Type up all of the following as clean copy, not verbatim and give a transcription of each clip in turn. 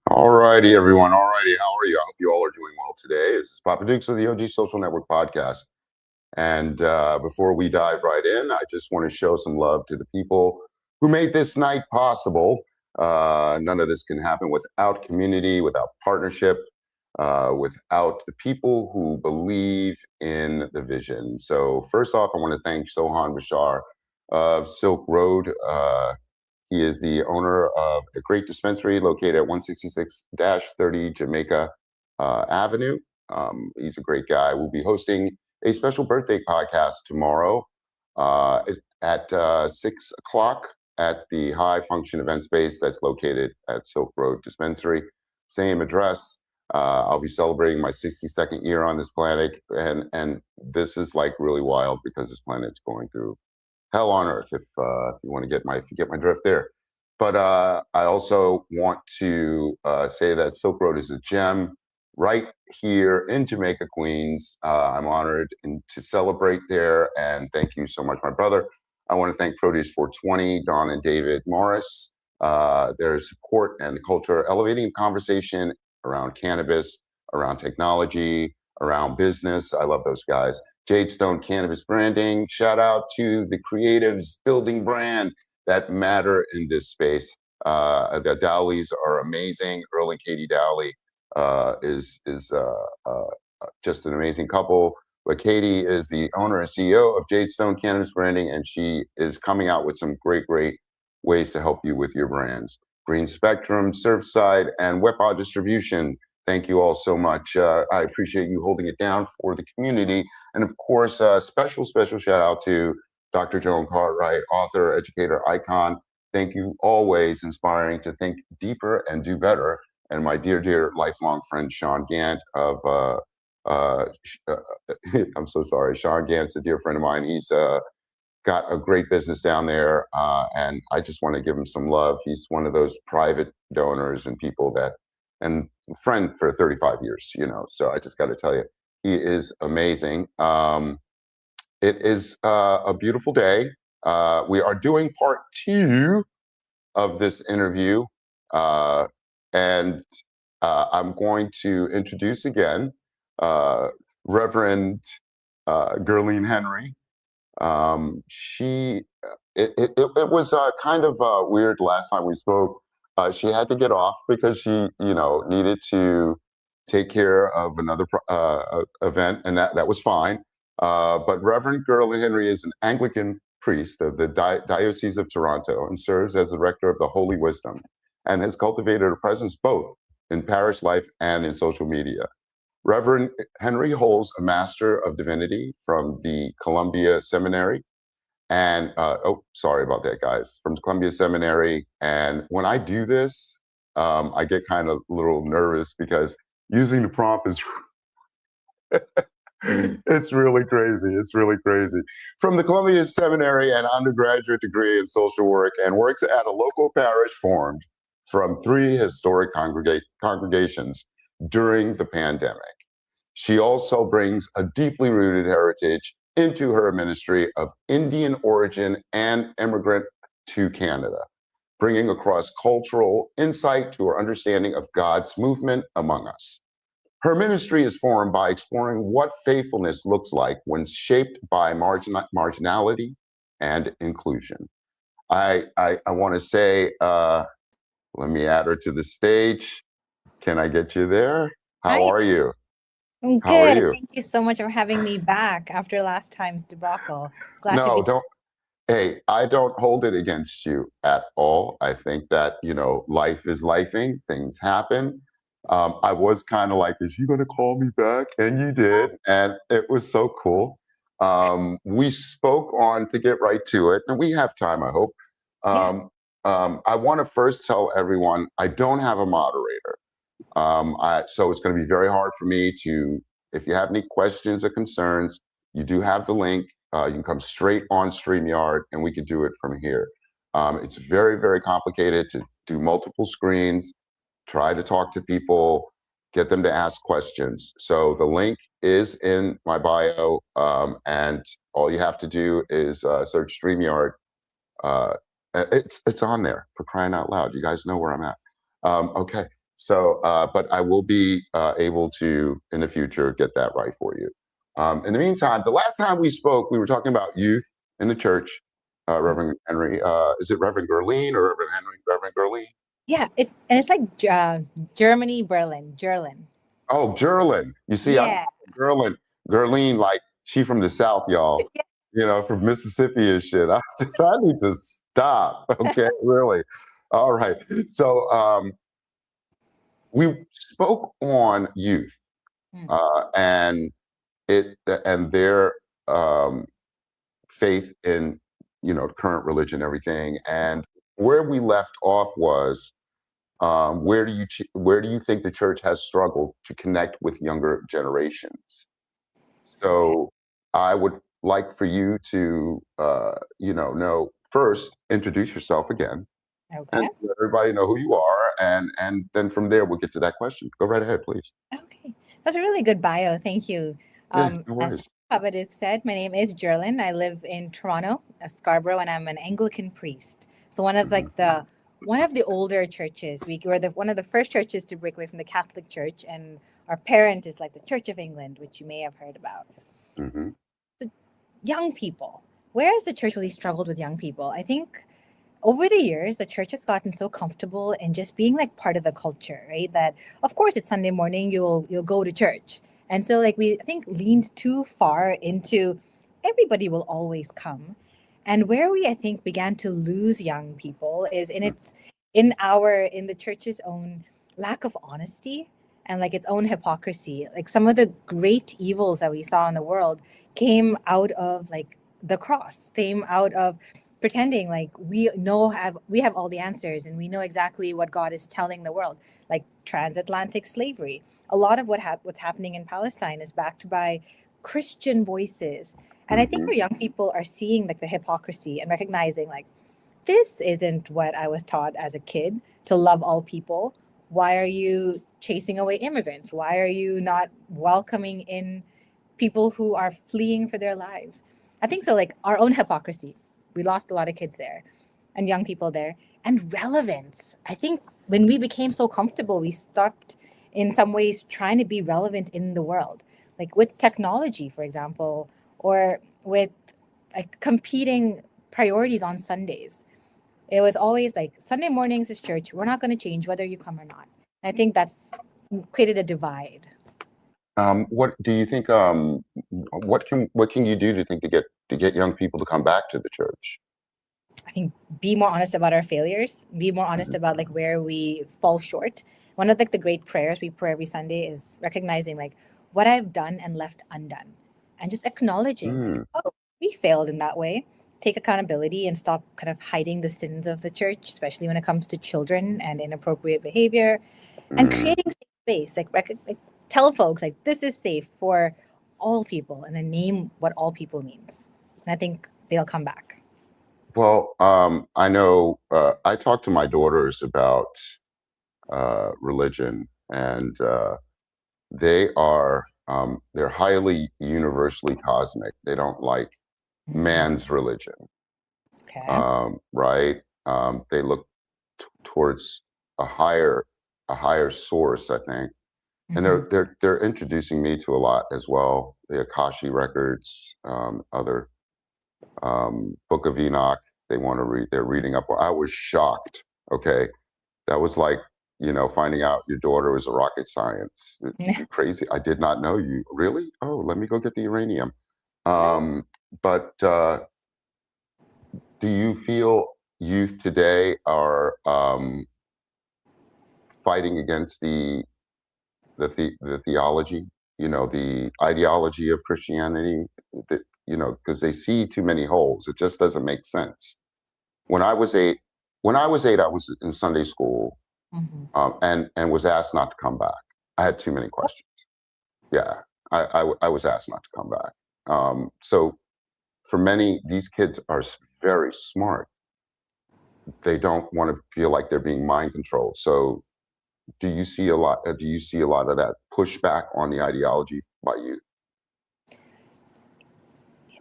Alrighty, everyone. Alrighty, how are you? I hope you all are doing well today. This is Papa Dukes of the OG Social Network podcast. And before we dive right in, I just want to show some love to the people who made this night possible. None of this can happen without community, without partnership, without the people who believe in the vision. So first off, I want to thank Sohan Bashar of Silk Road. He is the owner of a great dispensary located at 166-30 Jamaica Avenue. He's a great guy. We'll be hosting a special birthday podcast tomorrow at 6 o'clock at the High Function Event Space that's located at Silk Road Dispensary. Same address. I'll be celebrating my 62nd year on this planet, and this is like really wild because this planet's going through hell on earth, if you want to get my drift there. But I also want to say that Silk Road is a gem right here in Jamaica, Queens. I'm honored to celebrate there, and thank you so much, my brother. I want to thank Produce 420, Don and David Morris. Their support and the culture, elevating the conversation around cannabis, around technology, around business. I love those guys. Jadestone Cannabis Branding. Shout out to the creatives building brand that matter in this space. The Dowleys are amazing. Earl and Katie Dowley is just an amazing couple. But Katie is the owner and CEO of Jadestone Cannabis Branding, and she is coming out with some great ways to help you with your brands. Green Spectrum, Surfside, and Wepa Distribution. Thank you all so much. I appreciate you holding it down for the community. And of course, special shout out to Dr. Joan Cartwright, author, educator, icon. Thank you, always inspiring to think deeper and do better. And my dear lifelong friend, Sean Gant of, I'm so sorry, Sean Gant's a dear friend of mine. He's got a great business down there. And I just want to give him some love. He's one of those private donors and people that, and friend for 35 years, so I just got to tell you, he is amazing. It is a beautiful day. We are doing part 2 of this interview, and I'm going to introduce again Reverend Gerlyn Henry. It was kind of weird last time we spoke. She had to get off because she, needed to take care of another event, and that was fine. But Reverend Gerlyn Henry is an Anglican priest of the Diocese of Toronto and serves as the rector of the Holy Wisdom, and has cultivated a presence both in parish life and in social media. Reverend Henry holds a Master of Divinity from the Columbia Seminary. And, sorry about that, guys, from Columbia Seminary. And when I do this, I get kind of a little nervous because using the prompt is, it's really crazy. It's really crazy. From the Columbia Seminary, an undergraduate degree in social work, and works at a local parish formed from 3 historic congregations during the pandemic. She also brings a deeply rooted heritage into her ministry of Indian origin and immigrant to Canada, bringing across cultural insight to her understanding of God's movement among us. Her ministry is formed by exploring what faithfulness looks like when shaped by marginality and inclusion. I want to say Let me add her to the stage. Can I get you there? How Hi, are you? I'm How are good. you? Thank you so much for having me back after last time's debacle. Glad to No, be. don't. Hey, I don't hold it against you at all. I think that, life is lifing, things happen. I was kind of like, is she going to call me back? And you did. And it was so cool. We spoke on to get right to it, and we have time, I hope. Yeah, Um, I want to first tell everyone I don't have a moderator. So it's going to be very hard for me to, if you have any questions or concerns, you do have the link. You can come straight on StreamYard and we can do it from here. It's very, very complicated to do multiple screens, try to talk to people, get them to ask questions. So the link is in my bio, and all you have to do is search StreamYard. uh, it's on there, for crying out loud. You guys know where I'm at. Okay, so but I will be able to in the future get that right for you. In the meantime, the last time we spoke, we were talking about youth in the church. Reverend Henry, is it Reverend Gerlyn or Reverend Henry? Reverend Gerlyn? yeah. It's like Germany, Berlin, Gerlyn. Oh, Gerlyn. You see, I Yeah, Gerlyn, Gerlyn, like she from the South, y'all. From Mississippi and shit. I need to stop. Okay, really. All right. So we spoke on youth, Mm, and their um, faith in current religion, and everything. And where we left off was, where do you think the church has struggled to connect with younger generations? okay, So I would like for you to, know first, introduce yourself again and okay, let everybody know who you are. And then from there, we'll get to that question. Go right ahead, please. okay. That's a really good bio. Thank you. Yeah, no As worries. Papaduk said, my name is Gerlyn. I live in Toronto, Scarborough, and I'm an Anglican priest. So Mhm. one of the older churches. We were the one of the first churches to break away from the Catholic Church, and our parent is like the Church of England, which you may have heard about. Mhm. Young people. Where has the church really struggled with young people? I think over the years, the church has gotten so comfortable in just being like part of the culture, right? That of course it's Sunday morning, you'll go to church. And so like we I think leaned too far into everybody will always come. And where we I think began to lose young people is in the church's own lack of honesty and like its own hypocrisy. Like some of the great evils that we saw in the world came out of like the cross, came out of pretending like we have all the answers and we know exactly what God is telling the world, like transatlantic slavery. A lot of what's happening in Palestine is backed by Christian voices, and I think Mhm. our young people are seeing like the hypocrisy and recognizing like this isn't what I was taught as a kid, to love all people. Why are you chasing away immigrants? Why are you not welcoming in people who are fleeing for their lives? I think so, like our own hypocrisy. We lost a lot of kids there and young people there. And relevance. I think when we became so comfortable, we stopped in some ways trying to be relevant in the world. Like with technology, for example, or with like competing priorities on Sundays. It was always like Sunday mornings is church. We're not going to change whether you come or not. I think that's created a divide. What do you think? What can you do to think to get young people to come back to the church? I think be more honest about our failures. Be more honest Mhm. about like where we fall short. One of like the great prayers we pray every Sunday is recognizing like what I've done and left undone, and just acknowledging like, Mm, oh, we failed in that way. Take accountability and stop kind of hiding the sins of the church, especially when it comes to children and inappropriate behavior, and mm. creating safe space. Like tell folks like this is safe for all people, and then name what all people means. And I think they'll come back. Well, I know I talk to my daughters about religion, and they're highly universally cosmic. They don't like Mm, man's religion, okay. right? They look towards a higher a higher source, I think, and Hmm. they're introducing me to a lot as well. The Akashi records, other Book of Enoch. They want to read. They're reading up. I was shocked. Okay, That was like, finding out your daughter was a rocket science. You're crazy. I did not know you. Really? Oh, let me go get the uranium. But do you feel youth today are fighting against the theology, the ideology of Christianity, that, because they see too many holes. It just doesn't make sense. When I was eight, I was in Sunday school, Mhm. and was asked not to come back. I had too many questions. Yeah, I was asked not to come back. So for many, these kids are very smart. They don't want to feel like they're being mind controlled. So do you see a lot? Do you see a lot of that pushback on the ideology by you?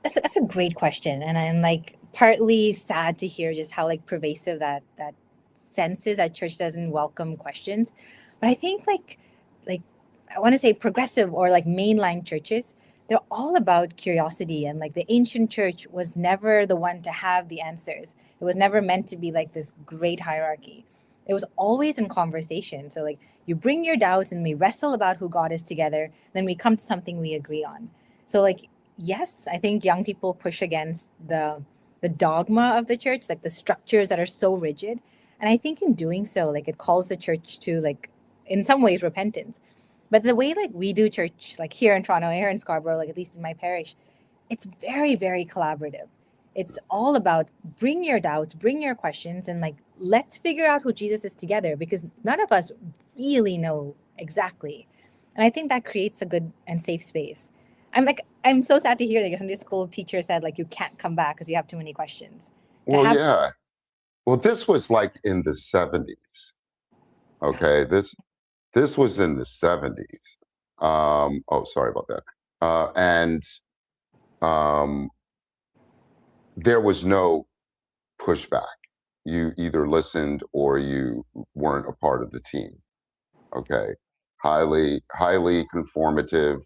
That's a great question, and I'm like partly sad to hear just how like pervasive that sense is that church doesn't welcome questions. But I think like I want to say progressive or like mainline churches, they're all about curiosity, and like the ancient church was never the one to have the answers. It was never meant to be like this great hierarchy. It was always in conversation. So like you bring your doubts and we wrestle about who God is together, then we come to something we agree on. So like yes, I think young people push against the dogma of the church, like the structures that are so rigid. And I think in doing so, like it calls the church to like in some ways repentance. But the way like we do church, like here in Toronto, here in Scarborough, like at least in my parish, it's very, very collaborative. It's all about bring your doubts, bring your questions, and like let's figure out who Jesus is together because none of us really know exactly. And I think that creates a good and safe space. I'm so sad to hear that your Sunday school teacher said like you can't come back because you have too many questions. To Well, have yeah. Well, this was like in the 70s. Okay, this was in the 70s. Oh, sorry about that. And um, there was no pushback. You either listened or you weren't a part of the team. Okay, highly conformative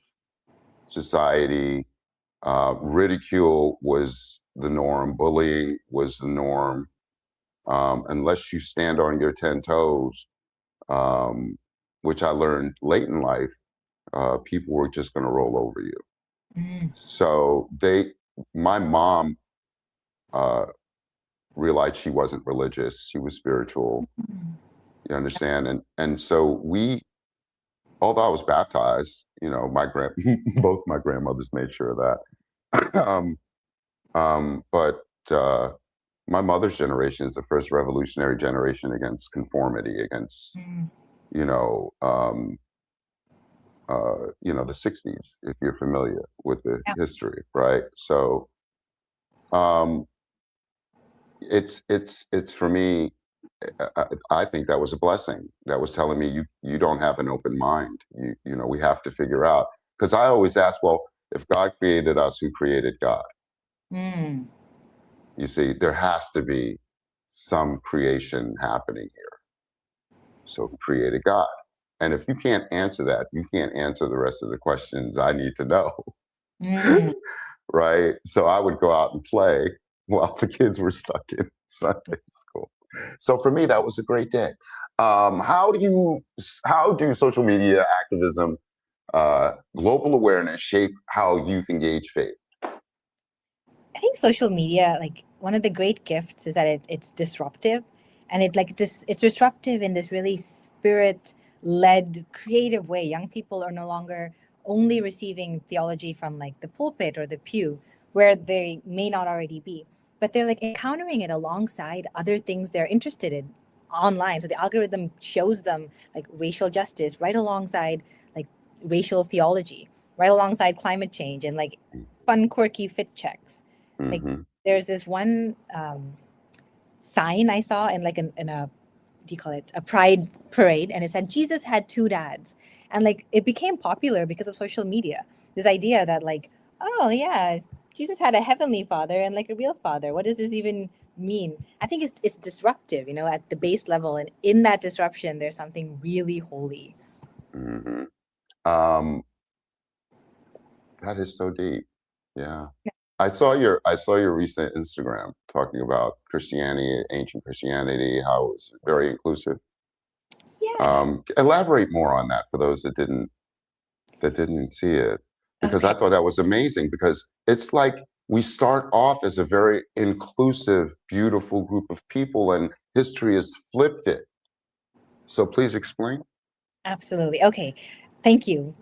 society. Ridicule was the norm. Bullying was the norm. Unless you stand on your 10 toes, um, which I learned late in life, people were just going to roll over you. Mm, So my mom uh, realized she wasn't religious; she was spiritual. mm, You understand? And so although I was baptized, both my grandmothers made sure of that. But my mother's generation is the first revolutionary generation against conformity, against mm. you know, um, the 60s, if you're familiar with the Yeah. history, right? So um, it's for me. I think that was a blessing. That was telling me you don't have an open mind. We have to figure out. Because I always ask, well, if God created us, who created God? Mm, You see, there has to be some creation happening here. So who created God? And if you can't answer that, you can't answer the rest of the questions I need to know. mm. Right? So I would go out and play while the kids were stuck in Sunday school. So for me, that was a great day. How do social media activism, global awareness shape how youth engage faith? I think social media, like one of the great gifts is that it's disruptive, and it's disruptive in this really spirit led creative way. Young people are no longer only receiving theology from like the pulpit or the pew where they may not already be, but they're like encountering it alongside other things they're interested in online. So the algorithm shows them like racial justice right alongside like racial theology, right alongside climate change and like fun quirky fit checks. Like Mm-hmm. there's this one sign I saw in like in a what do you call it, a pride parade, and it said Jesus had two dads, and like it became popular because of social media. This idea that like, oh yeah, Jesus had a heavenly father and like a real father. What does this even mean? I think it's disruptive, at the base level, and in that disruption, there's something really holy. Mm-hmm. Um, that is so deep. Yeah. I saw your recent Instagram talking about Christianity, ancient Christianity, how it was very inclusive. Yeah. Elaborate more on that for those that didn't see it, because I Okay. thought that was amazing, because it's like we start off as a very inclusive, beautiful group of people, and history has flipped it. So please explain. Absolutely. Okay. Thank you.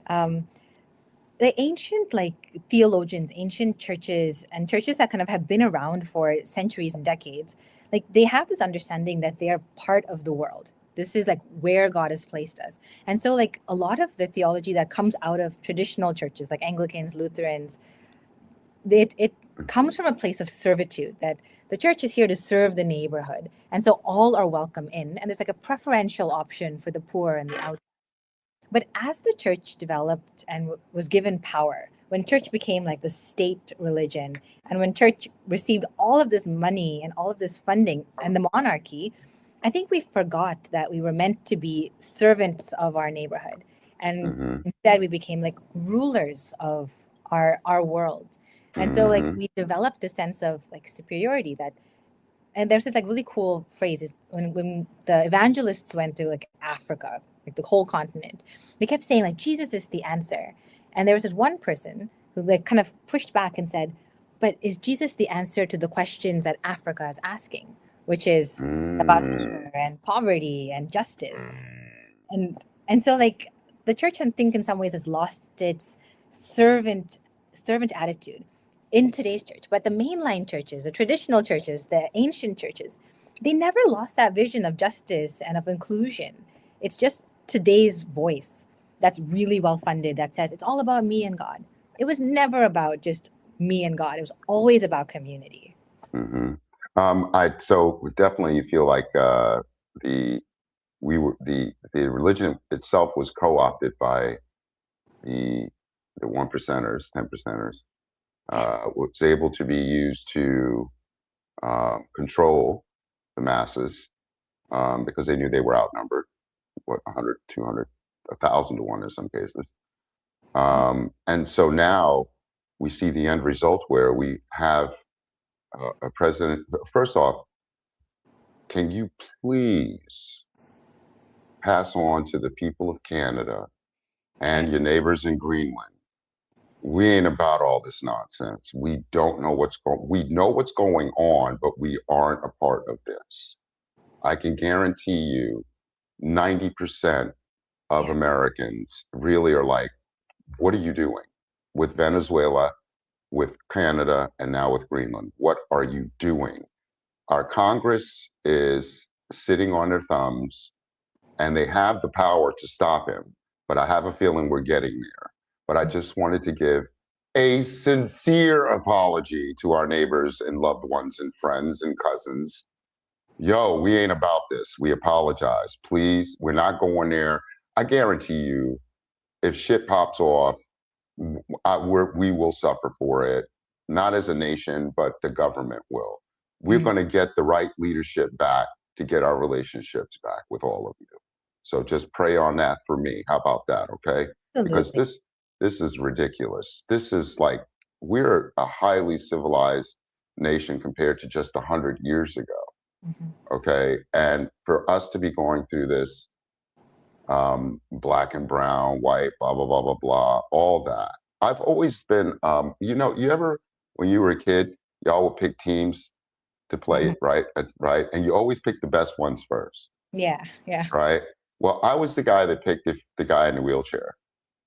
The ancient like theologians, ancient churches, and churches that kind of have been around for centuries and decades, like they have this understanding that they are part of the world. This is like where God has placed us. And so like a lot of the theology that comes out of traditional churches like Anglicans, Lutherans, it comes from a place of servitude, that the church is here to serve the neighborhood. And so all are welcome in. And there's like a preferential option for the poor and the out. But as the church developed and was given power, when church became like the state religion, and when church received all of this money and all of this funding and the monarchy, I think we forgot that we were meant to be servants of our neighborhood. And Mm-hmm. instead we became like rulers of our world. And so like Mm-hmm. we developed this sense of like superiority that, and there's this like really cool phrase is when the evangelists went to like Africa, like the whole continent, they kept saying like Jesus is the answer. And there was this one person who like kind of pushed back and said, but is Jesus the answer to the questions that Africa is asking, which is about hunger and poverty and justice? and and so like the church, I think in some ways has lost its servant attitude in today's church. But the mainline churches, the traditional churches, the ancient churches, they never lost that vision of justice and of inclusion. It's just today's voice that's really well funded that says it's all about me and God. It was never about just me and God. It was always about community. Mm-hmm. I so definitely feel like the the religion itself was co-opted by the the 1%ers, 10%ers. Yes. Was able to be used to control the masses, because they knew they were outnumbered, what, 100, 200, 1,000 to 1 in some cases. And so now we see the end result where we have a president. First off, can you please pass on to the people of Canada Okay. and your neighbors in Greenland? We ain't about all this nonsense. We don't know what's going. We know what's going on, but we aren't a part of this. I can guarantee you, 90% of Yeah. Americans really are like, "What are you doing with Venezuela, with Canada, and now with Greenland? What are you doing?" Our Congress is sitting on their thumbs, and they have the power to stop him. But I have a feeling we're getting there. But I just wanted to give a sincere apology to our neighbors and loved ones and friends and cousins. Yo, we ain't about this. We apologize. Please, we're not going there. I guarantee you, if shit pops off, we will suffer for it, not as a nation, but the government will. We're Mm, going to get the right leadership back to get our relationships back with all of you. So just pray on that for me. How about that? Okay. Because absolutely. this is ridiculous. This is like, we're a highly civilized nation compared to just 100 years ago. Mhm. Okay. And for us to be going through this, black and brown, white, blah, blah, blah, blah, blah, all that. I've always been, you ever, when you were a kid, y'all would pick teams to play, Mhm. right? Right. And you always pick the best ones first, Yeah. Yeah. right? Well, I was the guy that picked the guy in the wheelchair.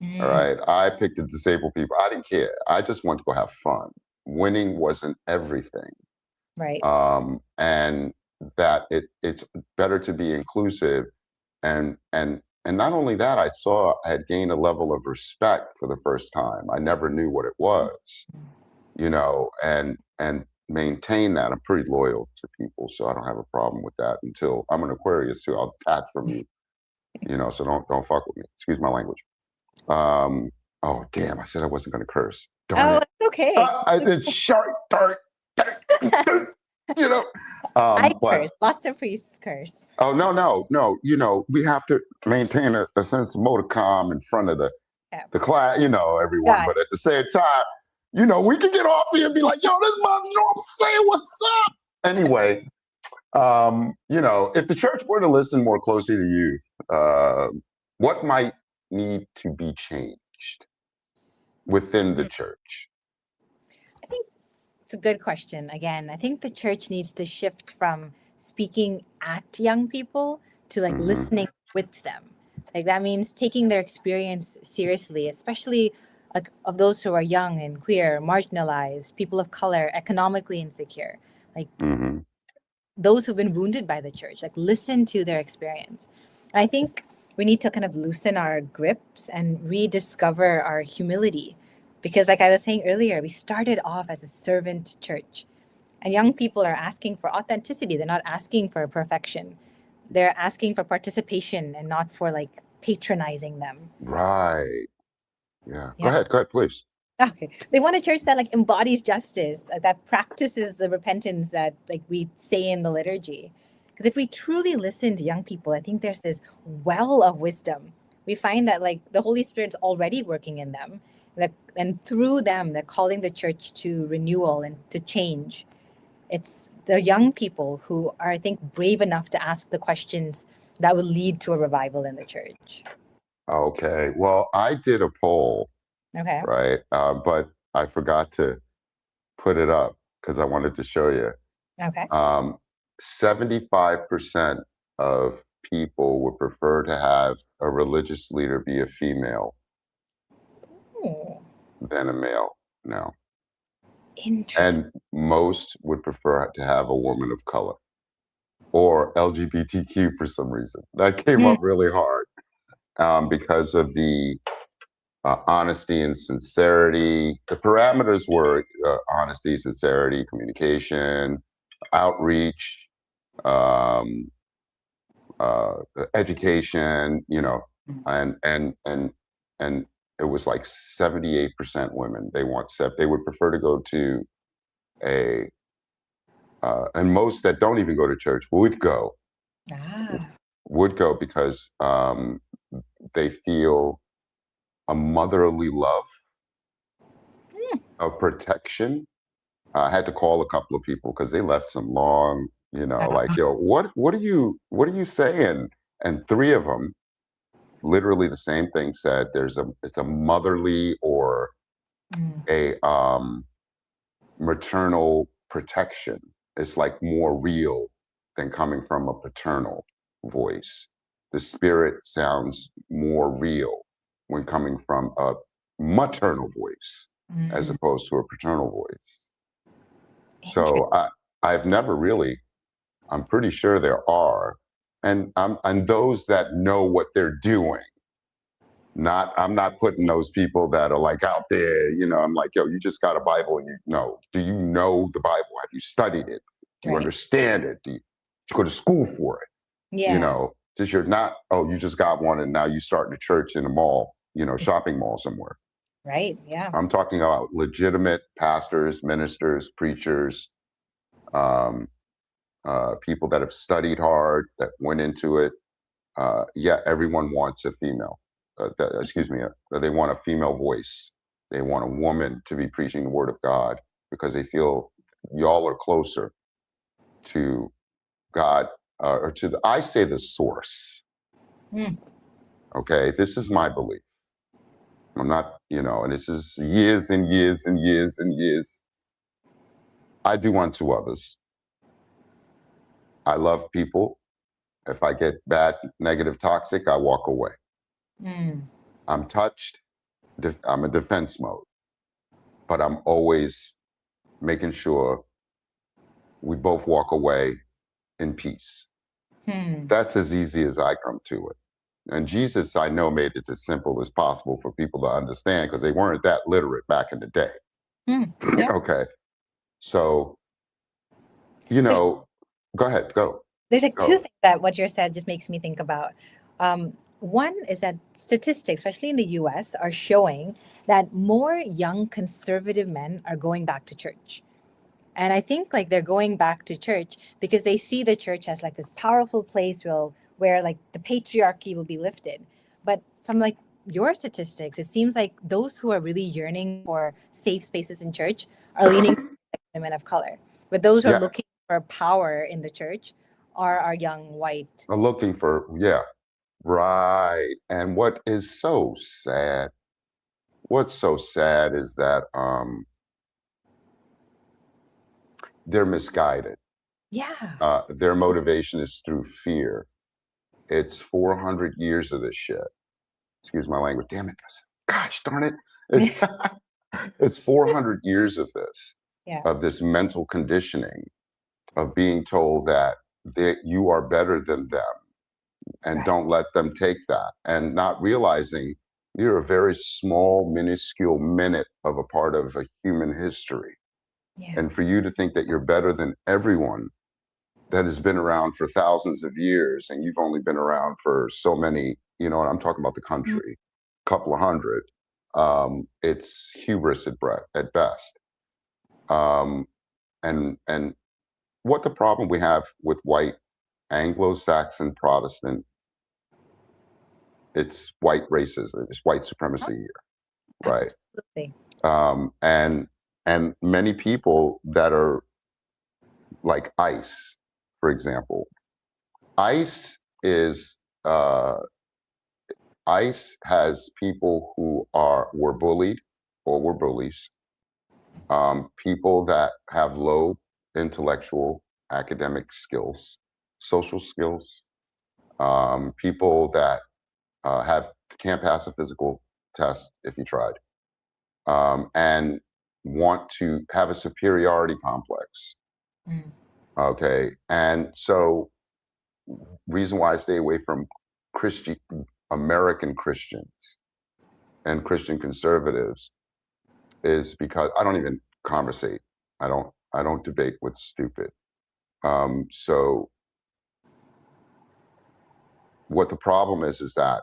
All Mm, right. I picked the disabled people. I didn't care. I just wanted to go have fun. Winning wasn't everything. right. And that it's better to be inclusive, and not only that, I had gained a level of respect for the first time. I never knew what it was, and maintain that. I'm pretty loyal to people, so I don't have a problem with that. Until I'm an Aquarius too, I'll detach from you, so don't fuck with me. Excuse my language. Oh damn, I said I wasn't gonna curse. Darn Oh, it. it's okay. I did shark dart. you know. I But curse. Lots of priests curse. oh no. We have to maintain a sense of modicum in front of Yeah. the class, everyone. Got But it. at the same time, we can get off here and be like, yo, this mother, I'm saying, what's up? Anyway, if the church were to listen more closely to youth, what might need to be changed within the church? I think it's a good question. Again, I think the church needs to shift from speaking at young people to like Mm-hmm. listening with them. Like that means taking their experience seriously, especially like of those who are young and queer, marginalized, people of color, economically insecure. Like Mm-hmm. those who've been wounded by the church, like listen to their experience. And I think we need to kind of loosen our grips and rediscover our humility. Because, like I was saying earlier, we started off as a servant church. And young people are asking for authenticity. They're not asking for perfection. They're asking for participation and not for like patronizing them. Right. Yeah. Yeah. Go ahead, please. Okay. They want a church that like embodies justice, that practices the repentance that like we say in the liturgy. Because if we truly listen to young people, I think there's this well of wisdom. We find that like the Holy Spirit's already working in them. That, and through them, they're calling the church to renewal and to change. It's the young people who are, I think, brave enough to ask the questions that will lead to a revival in the church. Okay. Well, I did a poll, Okay. right? But I forgot to put it up because I wanted to show you. Okay. 75% of people would prefer to have a religious leader be a female Ooh, than a male now. interesting. And most would prefer to have a woman of color or LGBTQ for some reason. That came Hmm. up really hard because of the honesty and sincerity. The parameters were honesty, sincerity, communication, outreach, um, education, and it was like 78% women. They would prefer to go to a and most that don't even go to church Ah. would go because they feel a motherly love Hmm. of protection. I had to call a couple of people because they left some long, like, yo, what are you saying? And three of them, literally the same thing, said it's a motherly or Mm. a maternal protection. It's like more real than coming from a paternal voice. The spirit sounds more real when coming from a maternal voice as Mm. opposed to a paternal voice. Interesting. So I've never really. I'm pretty sure there are, and those that know what they're doing. I'm not putting those people that are like out there. I'm like, yo, you just got a Bible, and do you know the Bible? Have you studied it? Do you Right. understand it? Did you go to school for it? Yeah. Just you're not. Oh, you just got one, and now you starting a church in a mall. Shopping mall somewhere. Right. Yeah. I'm talking about legitimate pastors, ministers, preachers, um, people that have studied hard, that went into it. Yeah, everyone wants a female. Excuse me, they want a female voice. They want a woman to be preaching the word of God because they feel y'all are closer to God or I say the source. Mm. Okay, this is my belief. I'm not, and this is years and years and years and years. I do unto others. I love people. If I get bad, negative, toxic, I walk away. Mm. I'm touched. I'm in defense mode, but I'm always making sure we both walk away in peace. Hmm. That's as easy as I come to it. And Jesus, I know, made it as simple as possible for people to understand because they weren't that literate back in the day. Hmm. Yeah. Okay. So, you There's know, go ahead, go. there's like two Go. things that what you said just makes me think about. One is that statistics, especially in the US, are showing that more young conservative men are going back to church. And I think like they're going back to church because they see the church as like this powerful place where like the patriarchy will be lifted. But from like your statistics, it seems like those who are really yearning for safe spaces in church are leaning like women of color. But those who are Yeah. looking for power in the church are young white. I'm looking for, yeah, Right. And what's so sad is that they're misguided. Yeah. Their motivation is through fear. It's 400 years of this shit. Excuse my language. Damn it. Gosh darn it. It's, it's 400 years Yeah. of this mental conditioning of being told that you are better than them and Right. don't let them take that, and not realizing you're a very small, minuscule minute of a part of a human history. Yeah. And for you to think that you're better than everyone that has been around for thousands of years and you've only been around for so many, and I'm talking about the Mm. country, couple of hundred, it's hubris at best. And what the problem we have with white Anglo-Saxon Protestant, it's white racism, it's white supremacy here, right? Absolutely. And many people that are like ICE, for example. ICE is ICE has people who were bullied or were bullies, people that have low intellectual academic skills, social skills, people that can't pass a physical test if you tried, and want to have a superiority complex. Mm. Okay, and so reason why I stay away from Christian American Christians and Christian conservatives is because I don't even conversate. I don't debate with stupid. So what the problem is that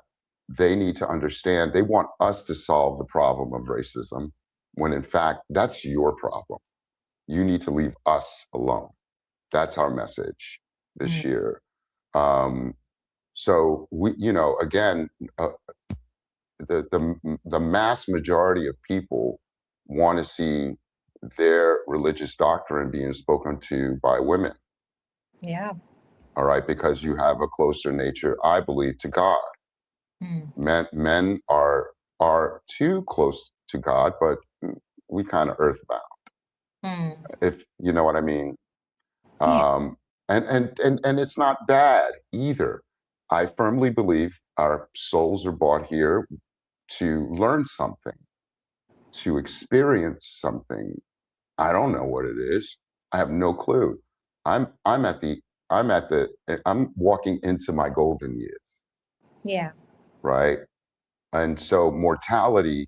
they need to understand, they want us to solve the problem of racism when in fact that's your problem. You need to leave us alone. That's our message this Mm. year. So we, again, the mass majority of people want to see their religious doctrine being spoken to by women. Yeah. All right, because you have a closer nature, I believe, to God. Mm. Men are too close to God, but we kind of earthbound, Mm. if you know what I mean. Yeah. And it's not bad either. I firmly believe our souls are brought here to learn something, to experience something. I don't know what it is. I have no clue. I'm at the I'm walking into my golden years, Yeah. right? And so mortality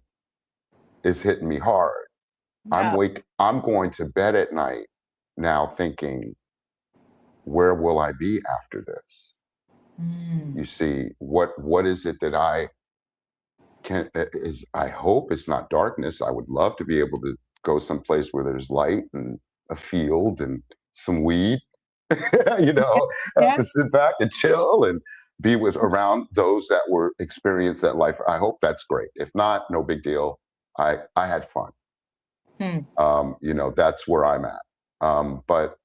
is hitting me hard. Oh. I'm going to bed at night now thinking, where will I be after this? Mm. You see, what is it that I can is I hope it's not darkness. I would love to be able to go someplace where there's light and a field and some weed, Yeah. to sit back and chill and be with around those that were experience that life. I hope that's great. If not, no big deal. I had fun. Hmm. That's where I'm at. But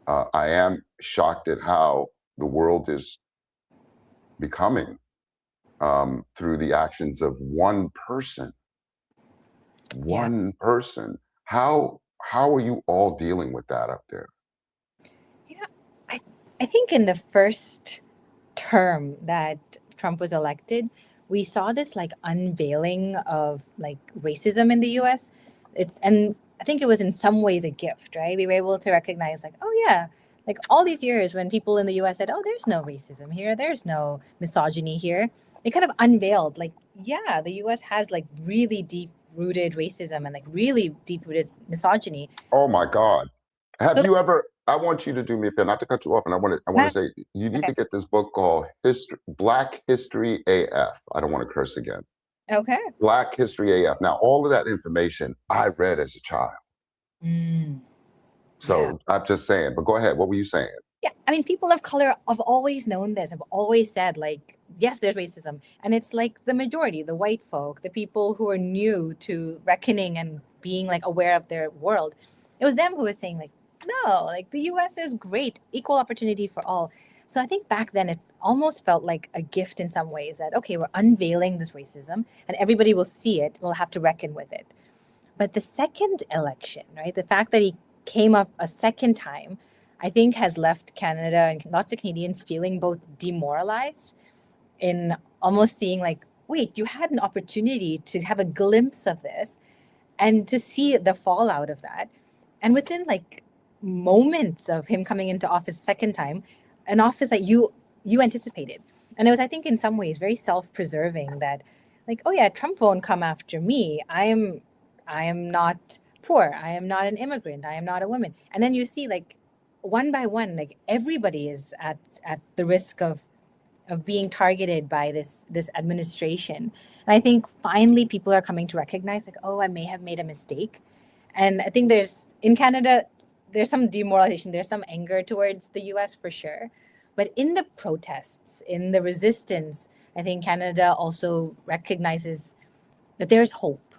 I am shocked at how the world is becoming, through the actions of one person. Yeah. One person. How are you all dealing with that up there? You know, I I think in the first term that Trump was elected, we saw this like unveiling of like racism in the US. And I think it was in some ways a gift, right? We were able to recognize like, oh yeah, like all these years when people in the US said, oh, there's no racism here, there's no misogyny here, it kind of unveiled like, yeah, the US has like really deep rooted racism and like really deep rooted misogyny. Oh my God. Have So you ever, I want you to do me a favor, not to cut you off, and I want to say you need okay. to get this book called Black History AF. I don't want to curse again. Okay. Black History AF. Now, all of that information I read as a child. Mm, yeah. So I'm just saying, but go ahead. What were you saying? Yeah, I mean, people of color have always known this, have always said, like, yes, there's racism. And it's like the majority, the white folk, the people who are new to reckoning and being like aware of their world. It was them who was saying, like, no, like the US is great, equal opportunity for all. So I think back then it almost felt like a gift in some ways that, okay, we're unveiling this racism and everybody will see it, will have to reckon with it. But the second election, right, the fact that he came up a second time, I think has left Canada and lots of Canadians feeling both demoralized in almost seeing like, wait, you had an opportunity to have a glimpse of this and to see the fallout of that. And within like moments of him coming into office second time, an office that you anticipated. And it was, I think, in some ways very self-preserving that like, oh yeah, Trump won't come after me. I am not poor. I am not an immigrant. I am not a woman. And then you see like one by one, like everybody is at the risk of being targeted by this administration. And I think finally people are coming to recognize like, oh, I may have made a mistake. And I think there's in Canada, there's some demoralization, there's some anger towards the US for sure. But in the protests, in the resistance, I think Canada also recognizes that there's hope,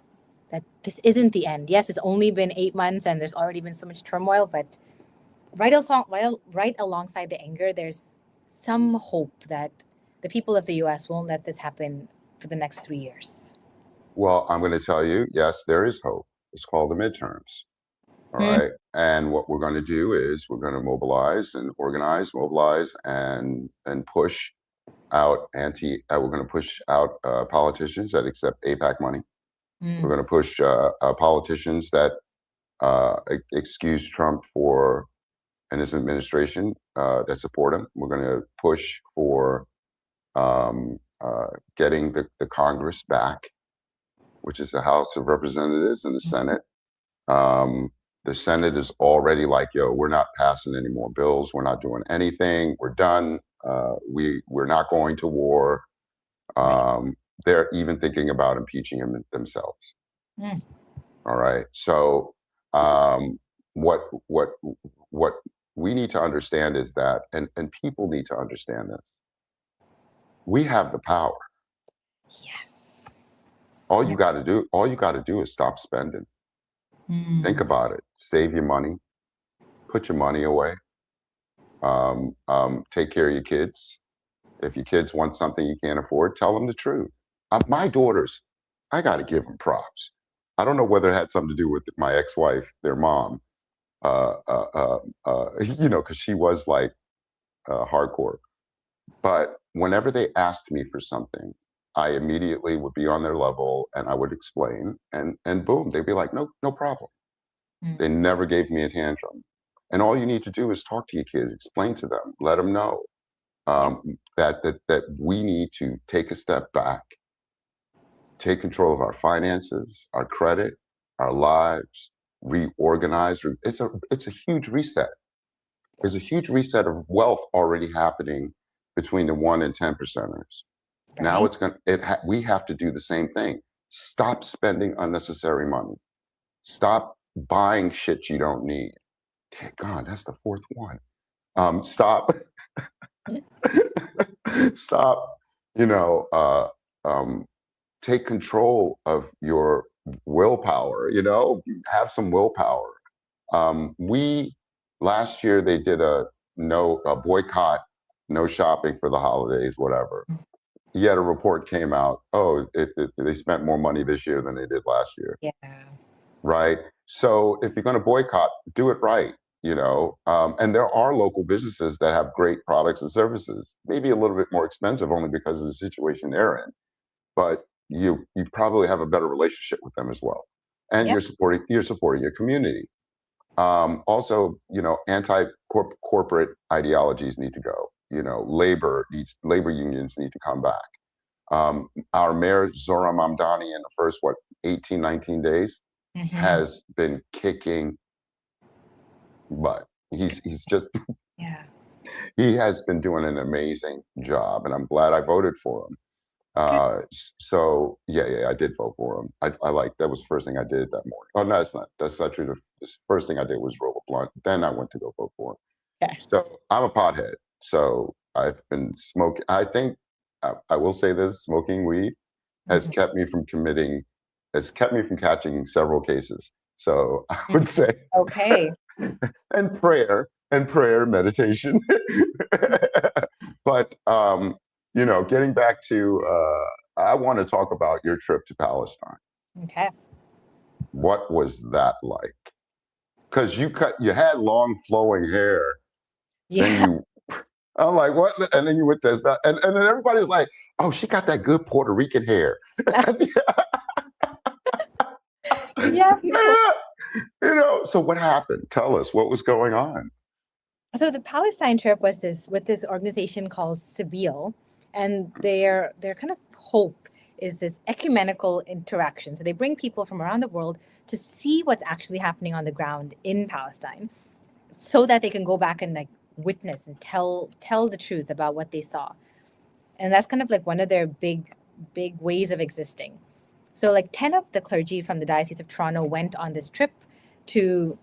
that this isn't the end. Yes, it's only been 8 months and there's already been so much turmoil, but right alongside the anger, there's some hope that the people of the US won't let this happen for the next 3 years. Well, I'm going to tell you, yes, there is hope. It's called the midterms. All Hmm. right. And what we're going to do is we're going to mobilize and organize, mobilize and push out we're going to push out politicians that accept APAC money. We're going to push politicians that excuse Trump for and his administration that support him. We're going to push for getting the Congress back, which is the House of Representatives and the Senate. The Senate is already like, yo, we're not passing any more bills. We're not doing anything. We're done. We're not going to war. They're even thinking about impeaching him themselves. All right. So what we need to understand is that, and people need to understand this. We have the power. Yes. All you got to do is stop spending. Think about it. Save your money. Put your money away. Take care of your kids. If your kids want something you can't afford, tell them the truth. My daughters, I got to give them props. I don't know whether it had something to do with my ex-wife, their mom, because she was like hardcore. But whenever they asked me for something, I immediately would be on their level and I would explain, and boom, they'd be like, no problem. They never gave me a tantrum. And all you need to do is talk to your kids, explain to them, let them know that we need to take a step back, take control of our finances, our credit, our lives, reorganize. It's a huge reset. There's a huge reset of wealth already happening between the 1% and 10%ers. Right. Now we have to do the same thing. Stop spending unnecessary money. Stop buying shit you don't need. God, that's the fourth one. Stop. Stop. Take control of your willpower. Have some willpower. Last year they did a boycott, no shopping for the holidays, whatever. Yet a report came out. Oh, they spent more money this year than they did last year. Yeah. Right. So if you're going to boycott, do it right. And there are local businesses that have great products and services, maybe a little bit more expensive only because of the situation they're in. But you probably have a better relationship with them as well. And you're supporting your community. Also, anti-corporate ideologies need to go. Labor unions need to come back. Our mayor, Zohran Mamdani, in the first, 18, 19 days, has been kicking butt. He's just, he has been doing an amazing job, and I'm glad I voted for him. So yeah, I did vote for him. I like, that was the first thing I did that morning. Oh, no, that's not true. The first thing I did was roll a blunt. Then I went to go vote for him. Okay. So I'm a pothead. So I've been smoking. I think I will say this: smoking weed has kept me from catching several cases. So I would say, okay. and prayer, meditation. But getting back to, I want to talk about your trip to Palestine. Okay. What was that like? Because you had long flowing hair. Then Yeah. I'm like, what? And then you went to that, and then everybody's like, oh, she got that good Puerto Rican hair. Yeah, people. So what happened? Tell us what was going on. So the Palestine trip was this with this organization called Sibil, and their kind of hope is this ecumenical interaction. So they bring people from around the world to see what's actually happening on the ground in Palestine, so that they can go back and like witness and tell the truth about what they saw. And that's kind of like one of their big ways of existing. So like 10 of the clergy from the Diocese of Toronto went on this trip to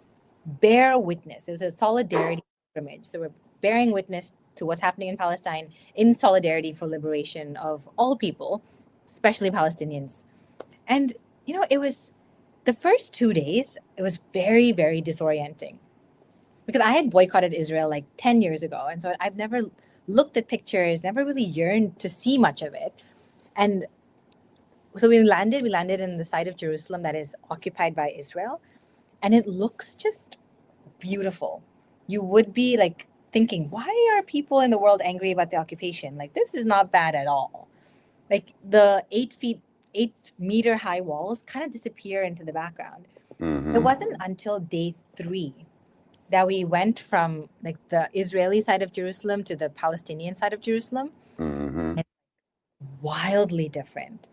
bear witness. It was a solidarity pilgrimage. So we're bearing witness to what's happening in Palestine in solidarity for liberation of all people, especially Palestinians. And it was the first 2 days, it was very, very disorienting because I had boycotted Israel like 10 years ago. And so I've never looked at pictures, never really yearned to see much of it. And so we landed in the side of Jerusalem that is occupied by Israel, and it looks just beautiful. You would be like thinking, why are people in the world angry about the occupation? Like, this is not bad at all. Like the 8 meter high walls kind of disappear into the background. It wasn't until day 3 that we went from like the Israeli side of Jerusalem to the Palestinian side of Jerusalem. Mm-hmm. Wildly different.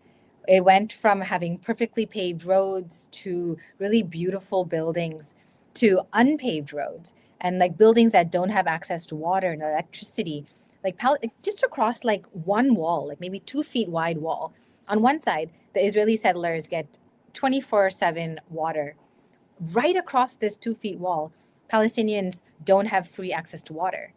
It went from having perfectly paved roads to really beautiful buildings to unpaved roads and like buildings that don't have access to water and electricity. Like just across like one wall, like maybe 2 feet wide wall. On one side, the Israeli settlers get 24/7 water. Right across this 2 feet wall, Palestinians don't have free access to water.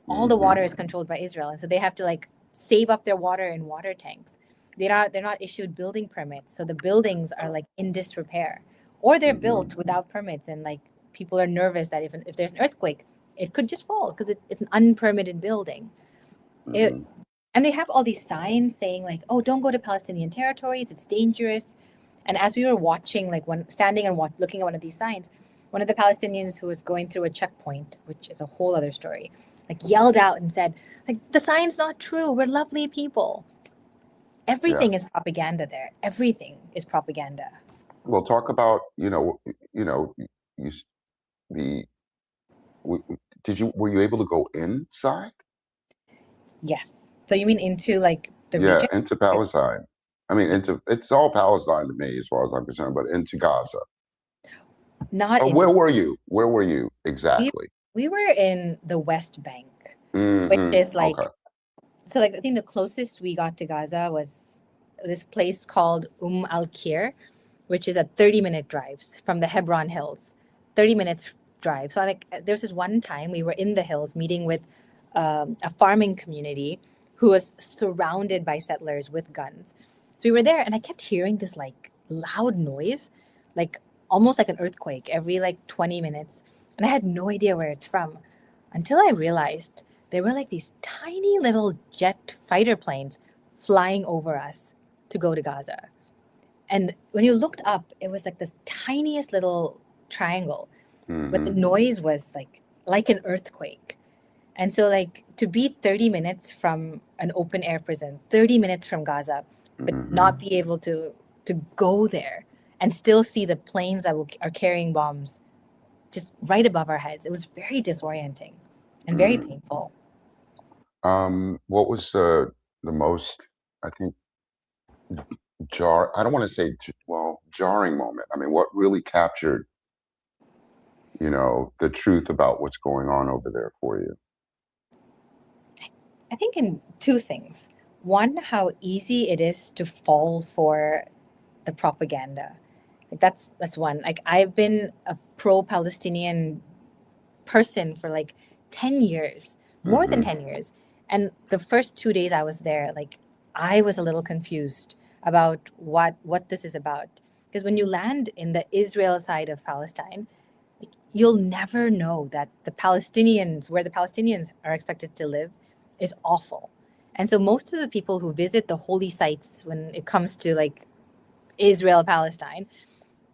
All the water is controlled by Israel, and so they have to like save up their water in water tanks. They're not issued building permits, so the buildings are like in disrepair, or they're built without permits, and like people are nervous that if there's an earthquake, it could just fall because it's an unpermitted building. It, and they have all these signs saying like, "Oh, don't go to Palestinian territories; it's dangerous." And as we were watching, like standing and looking at one of these signs, one of the Palestinians who was going through a checkpoint, which is a whole other story, like yelled out and said, like, the sign's not true. We're lovely people. Yeah. Everything is propaganda there. Everything is propaganda. Well, talk about you the were you able to go inside? Yes. So you mean into like the Yeah, region? into Palestine. I mean, it's all Palestine to me as far as I'm concerned, but into Gaza. Not into. Where were you? Where were you We, exactly? we were in the West Bank, which Mm-hmm. is like, Okay. so like I think the closest we got to Gaza was this place called Al-Kir, which is a 30-minute drive from the Hebron Hills. 30 minutes drive. So like there was this one time we were in the hills meeting with a farming community who was surrounded by settlers with guns. So we were there, and I kept hearing this like loud noise, like almost like an earthquake every like 20 minutes. And I had no idea where it's from until I realized there were like these tiny little jet fighter planes flying over us to go to Gaza. And when you looked up, it was like this tiniest little triangle, but the noise was like an earthquake. And so like to be 30 minutes from an open air prison, 30 minutes from Gaza, but not be able to go there and still see the planes that are carrying bombs just right above our heads. It was very disorienting and very painful. What was the most, I think, I don't want to say, jarring moment. I mean, what really captured, the truth about what's going on over there for you? I think in two things. One, how easy it is to fall for the propaganda. Like that's one. Like I've been a pro-Palestinian person for like 10 years, more than 10 years. And the first 2 days I was there, like I was a little confused about what this is about. Because when you land in the Israel side of Palestine, like, you'll never know that where the Palestinians are expected to live is awful. And so most of the people who visit the holy sites when it comes to like Israel, Palestine,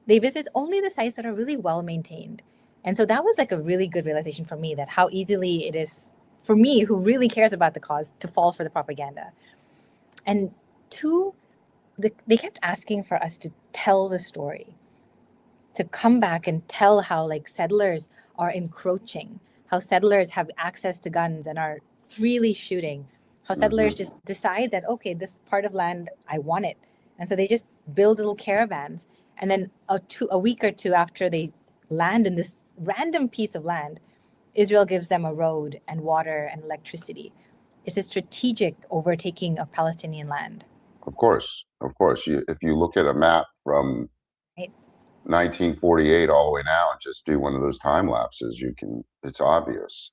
they visit only the sites that are really well maintained. And so that was like a really good realization for me, that how easily it is for me, who really cares about the cause, to fall for the propaganda. And two, they kept asking for us to tell the story, to come back and tell how like settlers are encroaching, how settlers have access to guns and are freely shooting, how settlers just decide that, okay, this part of land, I want it. And so they just build little caravans. And then a week or two after they land in this random piece of land, Israel gives them a road and water and electricity. It's a strategic overtaking of Palestinian land. Of course. If you look at a map from Right. 1948 all the way now and just do one of those time lapses, it's obvious.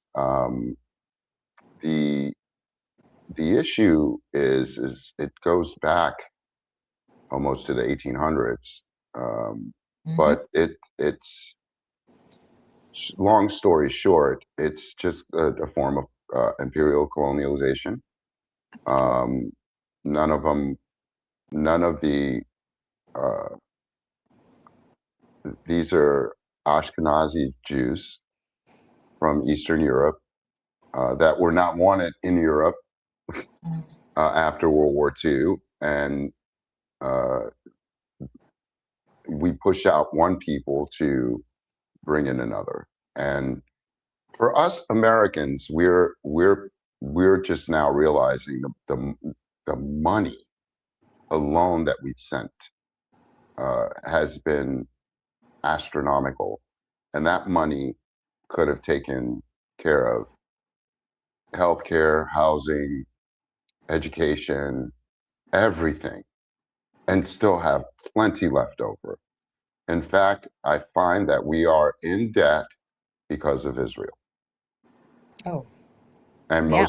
The issue is it goes back almost to the 1800s, but it's long story short, it's just a form of imperial colonialization. None of the these are Ashkenazi Jews from Eastern Europe that were not wanted in Europe after World War II, and we push out one people to bring in another. And for us Americans, we're just now realizing the money alone that we've sent has been astronomical, and that money could have taken care of healthcare, housing, education, everything, and still have plenty left over. In fact, I find that we are in debt because of Israel. Oh. And Yeah.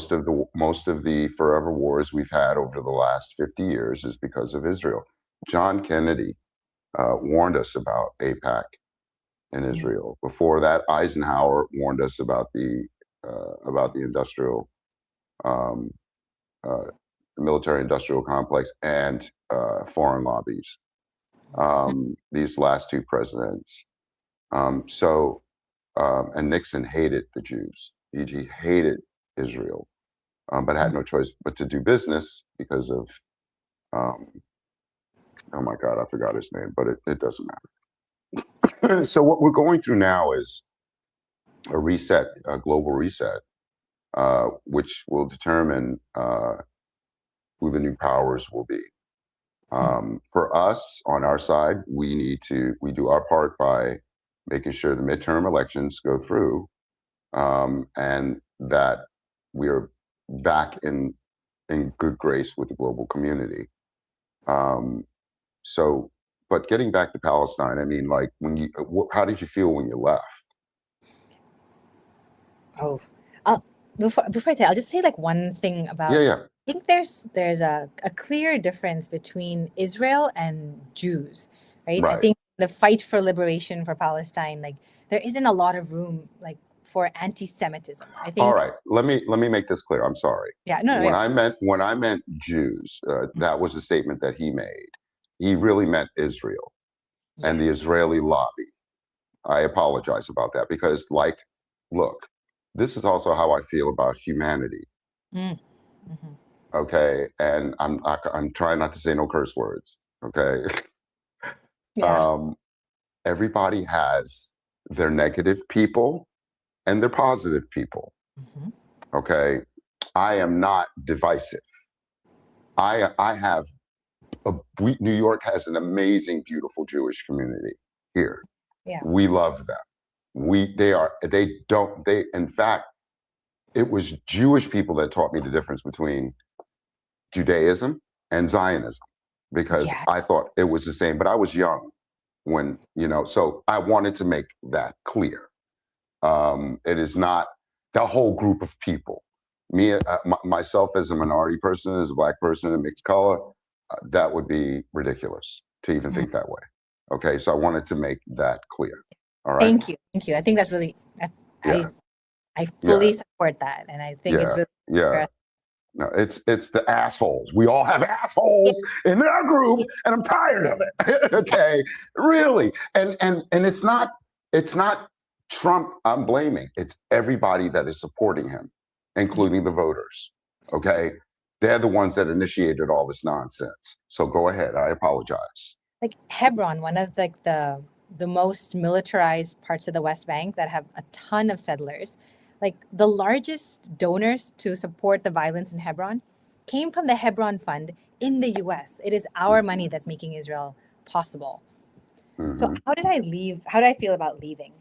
most of the forever wars we've had over the last 50 years is because of Israel. John Kennedy warned us about AIPAC in Israel. Before that, Eisenhower warned us about the industrial, military-industrial complex and foreign lobbies. These last two presidents. And Nixon hated the Jews. He hated Israel, but had no choice but to do business because of, oh my God, I forgot his name, but it doesn't matter. So what we're going through now is a reset, a global reset, which will determine who the new powers will be. For us, on our side, we do our part by making sure the midterm elections go through, and that we're back in good grace with the global community. But getting back to Palestine, I mean, like, how did you feel when you left? Oh, before I say, I'll just say like one thing about. Yeah. I think there's a clear difference between Israel and Jews, right? I think the fight for liberation for Palestine, like there isn't a lot of room like for anti-Semitism. I think. All right, let me make this clear. I'm sorry. Yeah, no. When I meant Jews, that was a statement that he made. He really meant Israel and the Israeli lobby. I apologize about that because, like, look, this is also how I feel about humanity. Okay, and I'm trying not to say no curse words. Okay. Yeah. Everybody has their negative people and their positive people. Okay, I am not divisive. New York has an amazing, beautiful Jewish community here. Yeah. We love them. In fact, it was Jewish people that taught me the difference between Judaism and Zionism, because I thought it was the same, but I was young when, so I wanted to make that clear. It is not the whole group of people. Me, myself as a minority person, as a Black person, a mixed color, that would be ridiculous to even think that way. Okay, so I wanted to make that clear. All right. Thank you. I think that's really. I fully support that, and I think it's really. No, it's the assholes. We all have Yeah. assholes in our group, and I'm tired of it. Okay, really. And it's not Trump I'm blaming. It's everybody that is supporting him, Yeah. including the voters. Okay, they're the ones that initiated all this nonsense. So go ahead. I apologize. Like Hebron, one of the most militarized parts of the West Bank that have a ton of settlers. Like the largest donors to support the violence in Hebron came from the Hebron Fund in the US. It is our money that's making Israel possible. So Hmm. how did I leave? How did I feel about leaving?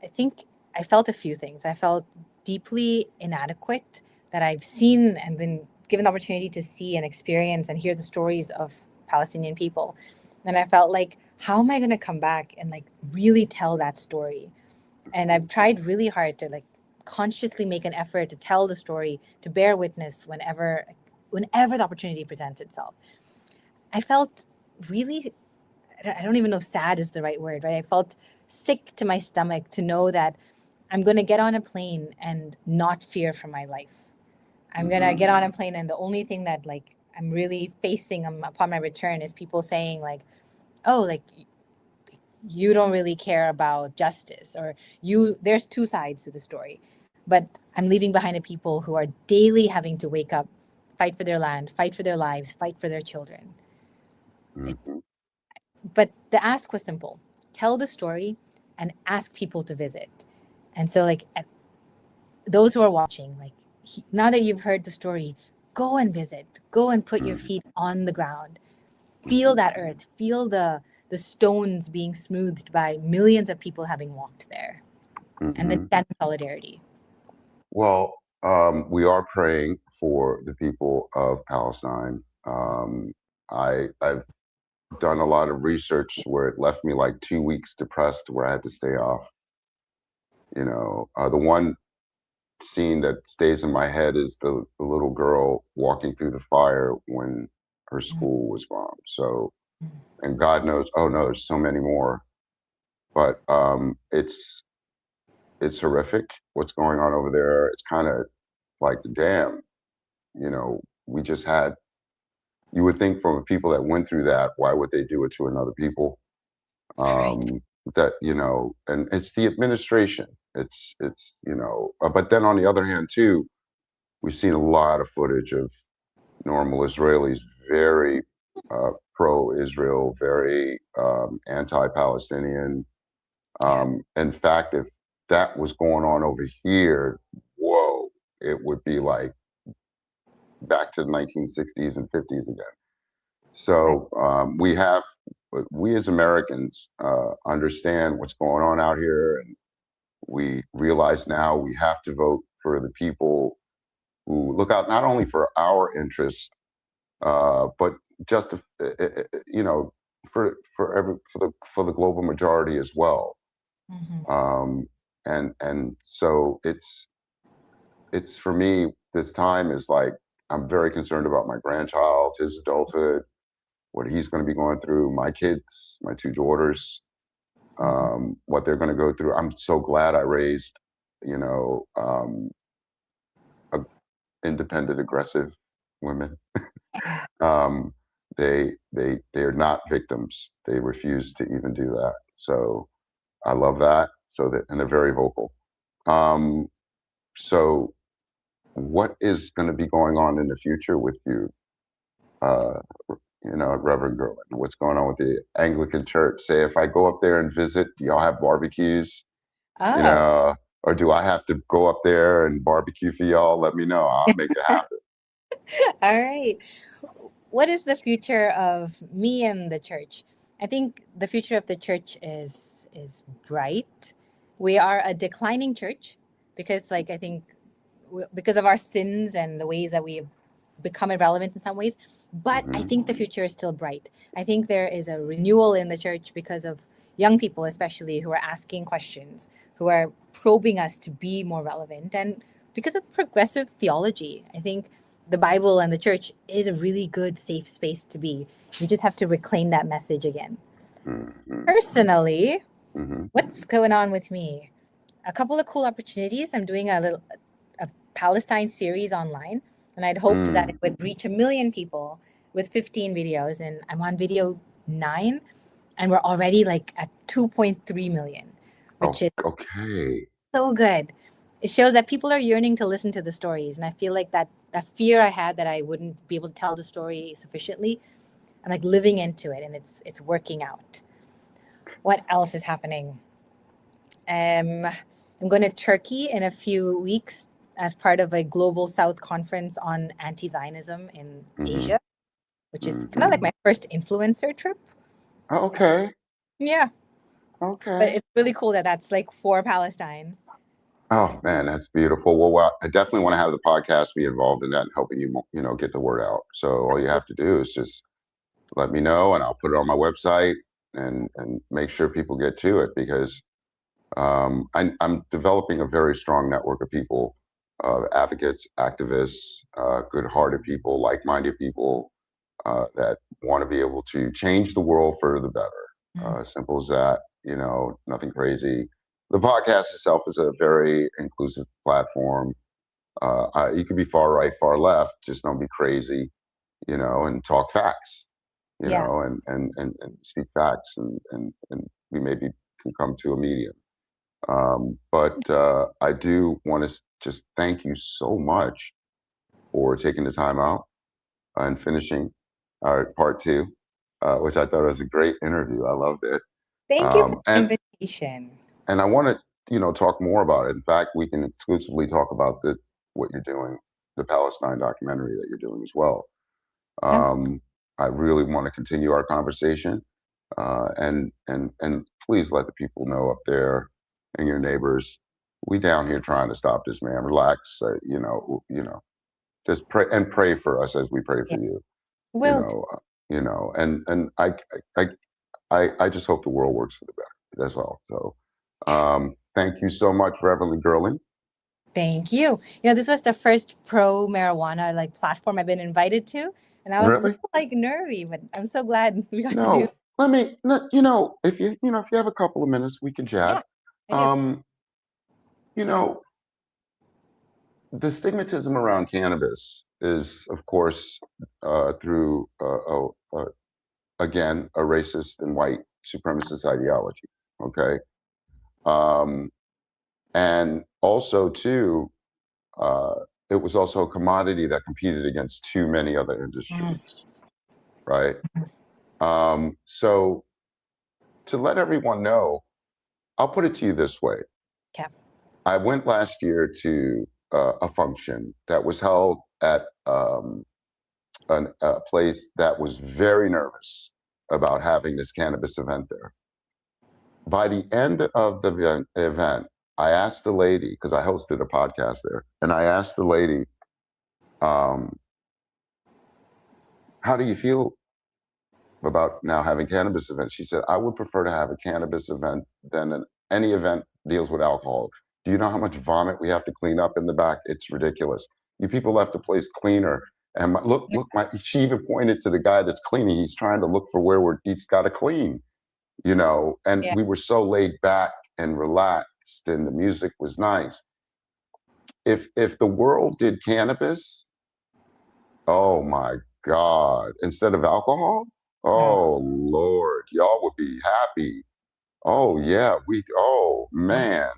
I think I felt a few things. I felt deeply inadequate that I've seen and been given the opportunity to see and experience and hear the stories of Palestinian people. And I felt like, how am I going to come back and like really tell that story? And I've tried really hard to like consciously make an effort to tell the story, to bear witness whenever the opportunity presents itself. I felt really, I don't even know if sad is the right word, right? I felt sick to my stomach to know that I'm going to get on a plane and not fear for my life. I'm going to get on a plane, and the only thing that like I'm really facing upon my return is people saying like, oh, like you don't really care about justice, or there's two sides to the story. But I'm leaving behind a people who are daily having to wake up, fight for their land, fight for their lives, fight for their children. It's, Hmm. but the ask was simple: tell the story and ask people to visit. And so, like, those who are watching, like, now that you've heard the story, go and visit, go and put your feet on the ground, feel that earth, feel the stones being smoothed by millions of people having walked there, and then Hmm. stand in solidarity. Well, we are praying for the people of Palestine. I've done a lot of research where it left me like 2 weeks depressed, where I had to stay off. The one scene that stays in my head is the little girl walking through the fire when her school was bombed. So, and God knows, oh no, there's so many more. But it's horrific what's going on over there. It's kind of like, damn, we just had. You would think from people that went through that, why would they do it to another people? All right. That and it's the administration. But then on the other hand too, we've seen a lot of footage of normal Israelis, very pro-Israel, very anti-Palestinian. Yeah. In fact, if that was going on over here, whoa, it would be like back to the 1960s and 50s again. Right. So we as Americans understand what's going on out here, and we realize now we have to vote for the people who look out not only for our interests, but just for the global majority as well. Hmm. Um, and so it's for me, this time is like, I'm very concerned about my grandchild, his adulthood, what he's going to be going through, my kids, my two daughters, Hmm. what they're going to go through. I'm so glad I raised, you know, um, a, independent, aggressive women. um, they're not victims. They refuse to even do that. So I love that. And they're very vocal. Um, so what is going to be going on in the future with you? Uh, Reverend Gerlyn, what's going on with the Anglican Church? Say, if I go up there and visit, do y'all have barbecues? You Oh, know, or do I have to go up there and barbecue for y'all? Let me know. I'll make it happen. all right. What is the future of me and the church? I think the future of the church is bright. We are a declining church because, like, I think because of our sins and the ways that we've become irrelevant in some ways. But I Hmm. think the future is still bright. I think there is a renewal in the church because of young people, especially, who are asking questions, who are probing us to be more relevant, and because of progressive theology. I think the Bible and the church is a really good, safe space to be. We just have to reclaim that message again. Hmm. Personally, Hmm. what's going on with me? A couple of cool opportunities. I'm doing a Palestine series online. And I'd hoped that it Mm. would reach 1 million people with 15 videos. And I'm on video 9, and we're already like at 2.3 million, which Oh, is okay. so good. It shows that people are yearning to listen to the stories. And I feel like that fear I had that I wouldn't be able to tell the story sufficiently, I'm like living into it, and it's working out. What else is happening? I'm going to Turkey in a few weeks as part of a Global South conference on anti-Zionism in Hmm. Asia, which is kind of like Hmm. my first influencer trip. Okay. Yeah, but Okay. it's really cool that that's like for Palestine. Oh man, that's beautiful. Well, I definitely want to have the podcast be involved in that and helping you, get the word out. So all you have to do is just let me know, and I'll put it on my website and make sure people get to it because I'm developing a very strong network of people, advocates, activists, good-hearted people, like-minded people that want to be able to change the world for the better. Mm. Simple as that. Nothing crazy. The podcast itself is a very inclusive platform. You can be far right, far left. Just don't be crazy, and talk facts, Yeah. and speak facts, and we maybe can come to a medium. But I do want to just thank you so much for taking the time out and finishing our part two, which I thought was a great interview. I loved it. Thank you for Um, the and invitation. and I want to, talk more about it. In fact, we can exclusively talk about what you're doing, the Palestine documentary that you're doing as well. Yeah. Um, I really want to continue our conversation, and please let the people know up there and your neighbors. We down here trying to stop this man. Relax, just pray for us as we pray Yeah. for you. You Will do. know, and I, I just hope the world works for the better. That's all. So, thank you so much, Reverend Gerlyn. Thank you. This was the first pro marijuana like platform I've been invited to, and I was a Really? little like nervy, but I'm so glad we got to do. No, if you have a couple of minutes, we can Yeah, chat. I do. Um, you know, the stigmatism around cannabis is, of course, through again a racist and white supremacist ideology. Okay, um, and also too, uh, it was also a commodity that competed against too many other Mm. industries, right? So to let everyone know, I'll put it to you this way. Okay. I went last year to a function that was held at a place that was very nervous about having this cannabis event there. By the end of the event, I asked the lady, because I hosted a podcast there, and I asked the lady, um, how do you feel about now having cannabis events? She said, I would prefer to have a cannabis event than any event deals with alcohol. Do you know how much vomit we have to clean up in the back? It's ridiculous. You people left the place cleaner. And she even pointed to the guy that's cleaning. He's trying to look for he's got to clean, and Yeah. we were so laid back and relaxed and the music was nice. If the world did cannabis, oh my God, instead of alcohol, Oh. oh Lord, y'all would be happy. Oh yeah, oh man.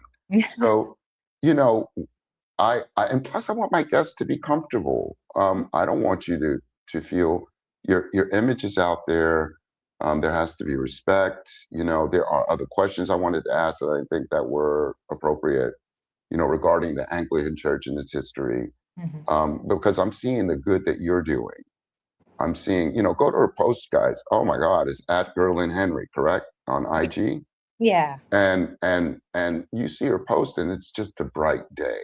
So, you know, and plus I want my guests to be comfortable. I don't want you to feel your image is out there. There has to be respect. There are other questions I wanted to ask that I think that were appropriate, regarding the Anglican Church and its history. Mhm. Because I'm seeing the good that you're doing. I'm seeing, go to her post, guys. Oh my God, it's at Gerlyn Henry, correct? On IG. Yeah. And you see her post, and it's just a bright day.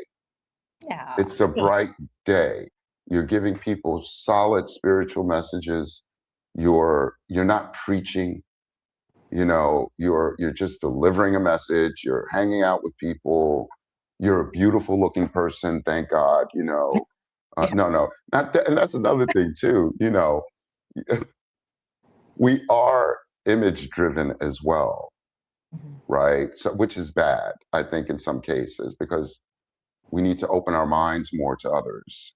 Yeah. It's a bright day. You're giving people solid spiritual messages. You're not preaching. You're just delivering a message. You're hanging out with people. You're a beautiful looking person, thank God. Yeah. No, not that, and that's another thing too. We are image driven as well, Mhm. right? So, which is bad, I think, in some cases, because we need to open our minds more to others.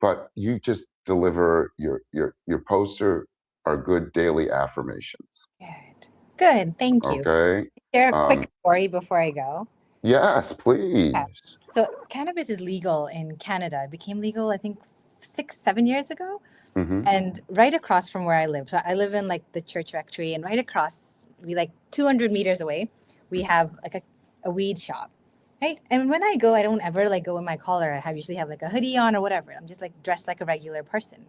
But you just deliver your poster are good daily affirmations. Good. Thank you. Okay. Share a quick story before I go. Yes, Okay. please. So cannabis is legal in Canada. It became legal, I think, 6, 7 years ago. Mm-hmm. And right across from where I live, so I live in like the church rectory, and right across, we like 200 meters away, we have like a weed shop, right? And when I go, I don't ever like go in my collar. I usually have like a hoodie on or whatever. I'm just like dressed like a regular person.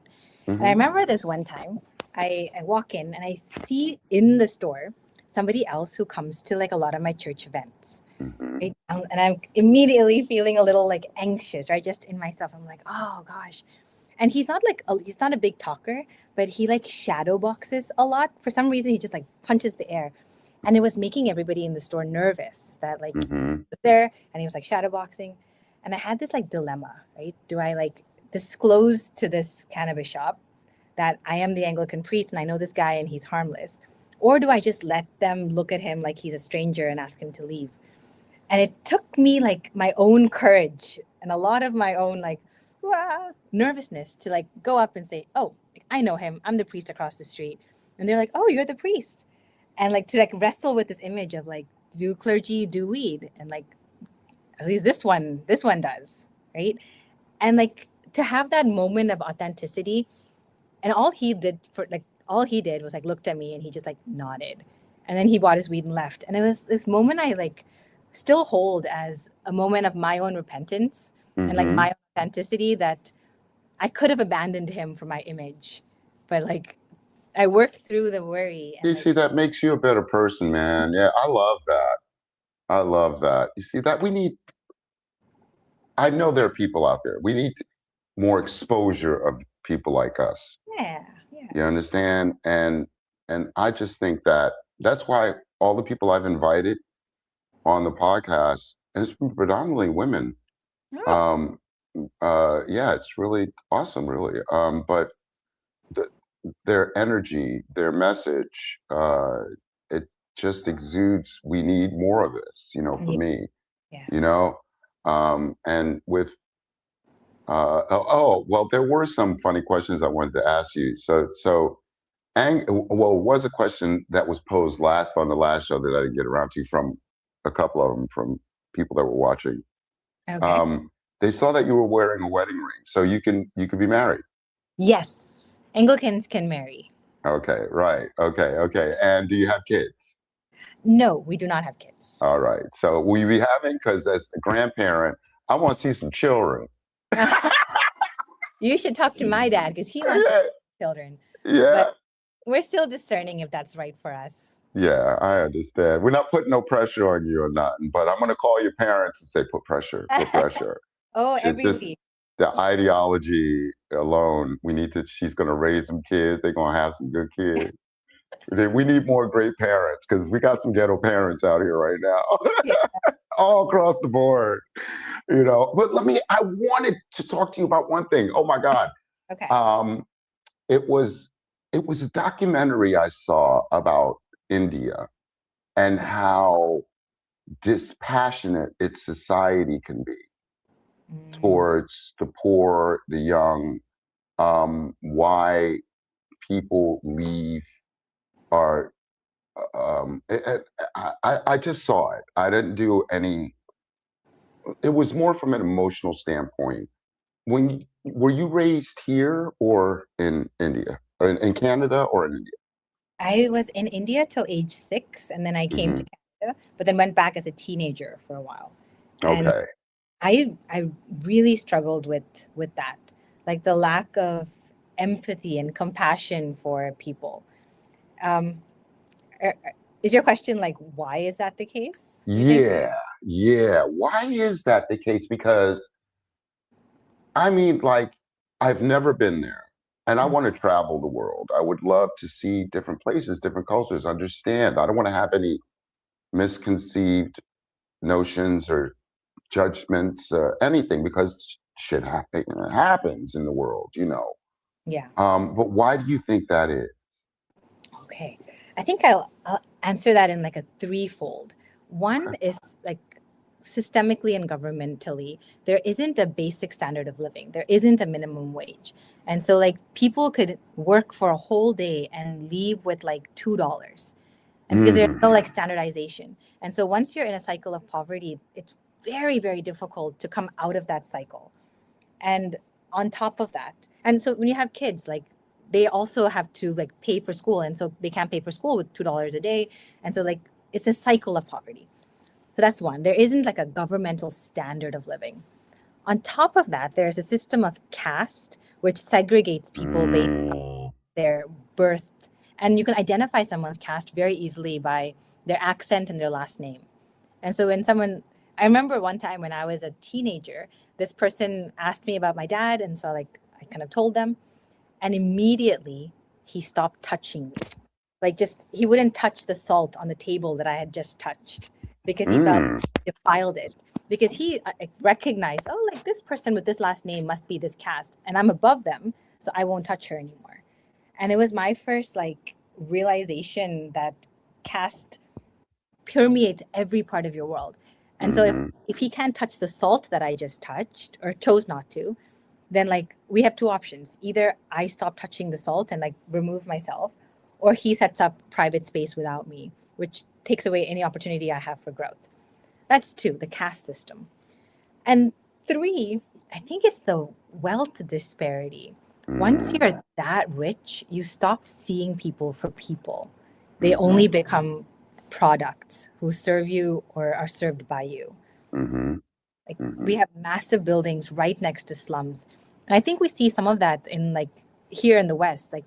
And I remember this one time, I walk in and I see in the store somebody else who comes to like a lot of my church events. Right? And I'm immediately feeling a little like anxious, right? Just in myself, I'm like, oh gosh. And he's not he's not a big talker, but he like shadow boxes a lot. For some reason, he just like punches the air, and it was making everybody in the store nervous that like he was there and he was like shadow boxing. And I had this like dilemma, right? Do I like disclose to this cannabis shop that I am the Anglican priest and I know this guy and he's harmless, or do I just let them look at him like he's a stranger and ask him to leave? And it took me like my own courage and a lot of my own like nervousness to like go up and say, oh, I know him. I'm the priest across the street. And they're like, oh, you're the priest. And like to like wrestle with this image of like, do clergy do weed? And like, at least this one does, right? And like to have that moment of authenticity. And all he did was like looked at me and he just like nodded. And then he bought his weed and left. And it was this moment I like still hold as a moment of my own repentance and like my authenticity, that I could have abandoned him for my image, but like I worked through the worry. And You like, see, that makes you a better person, man. Yeah, I love that. I love that. You see that I know there are people out there. We need more exposure of people like us. yeah. You understand? And I just think that's why all the people I've invited on the podcast, and it's been predominantly women. Oh, Yeah, it's really awesome, really. But the, their energy, their message, it just exudes. We need more of this, for yeah. me, Yeah. you know. And with well, there were some funny questions I wanted to ask you. Well, it was a question that was posed last on the last show that I didn't get around to from a couple of them from people that were watching. Okay. They saw that you were wearing a wedding ring, so you could be married. Yes. Anglicans can marry. Okay, right. Okay. And do you have kids? No, we do not have kids. All right. So will you be having? Because as a grandparent, I want to see some children. You should talk to my dad because he wants children. Yeah. But we're still discerning if that's right for us. Yeah, I understand. We're not putting no pressure on you or nothing, but I'm going to call your parents and say, put pressure. Oh, Shit, every week. the ideology alone, she's going to raise some kids. They're going to have some good kids. We need more great parents because we got some ghetto parents out here right now, all across the board, But I wanted to talk to you about one thing. Oh my God. Okay. It was a documentary I saw about India and how dispassionate its society can be towards the poor, the young, why people leave are I just saw it. I didn't do any. It was more from an emotional standpoint. Were you raised here or in India, or in Canada or in India? I was in India till age 6, and then I came to Canada, but then went back as a teenager for a while. And Okay. I really struggled with that, like the lack of empathy and compassion for people. Is your question like, why is that the case, you think? Yeah. Why is that the case? Because I mean, like, I've never been there and I want to travel the world. I would love to see different places, different cultures, understand. I don't want to have any misconceived notions or judgments, anything, because shit happens in the world, Yeah. But why do you think that is? Okay. I think I'll answer that in like a threefold. One is like systemically and governmentally, there isn't a basic standard of living. There isn't a minimum wage. And so like people could work for a whole day and leave with like $2. And because there's no like standardization. And so once you're in a cycle of poverty, it's very, very difficult to come out of that cycle. And on top of that, and so when you have kids, like they also have to like pay for school. And so they can't pay for school with $2 a day. And so like it's a cycle of poverty. So that's one. There isn't like a governmental standard of living. On top of that, there's a system of caste, which segregates people based on their birth. And you can identify someone's caste very easily by their accent and their last name. And so I remember one time when I was a teenager, this person asked me about my dad. And so like I kind of told them, and immediately he stopped touching me. Like he wouldn't touch the salt on the table that I had just touched because he felt defiled it. Because he recognized, oh, like this person with this last name must be this caste, and I'm above them, so I won't touch her anymore. And it was my first like realization that caste permeates every part of your world. And so if he can't touch the salt that I just touched or chose not to, then like we have two options. Either I stop touching the salt and like remove myself, or he sets up private space without me, which takes away any opportunity I have for growth. That's two, the caste system. And three, I think it's the wealth disparity. Once you're that rich, you stop seeing people for people. They only become products who serve you or are served by you. Like we have massive buildings right next to slums. And I think we see some of that in like here in the West, like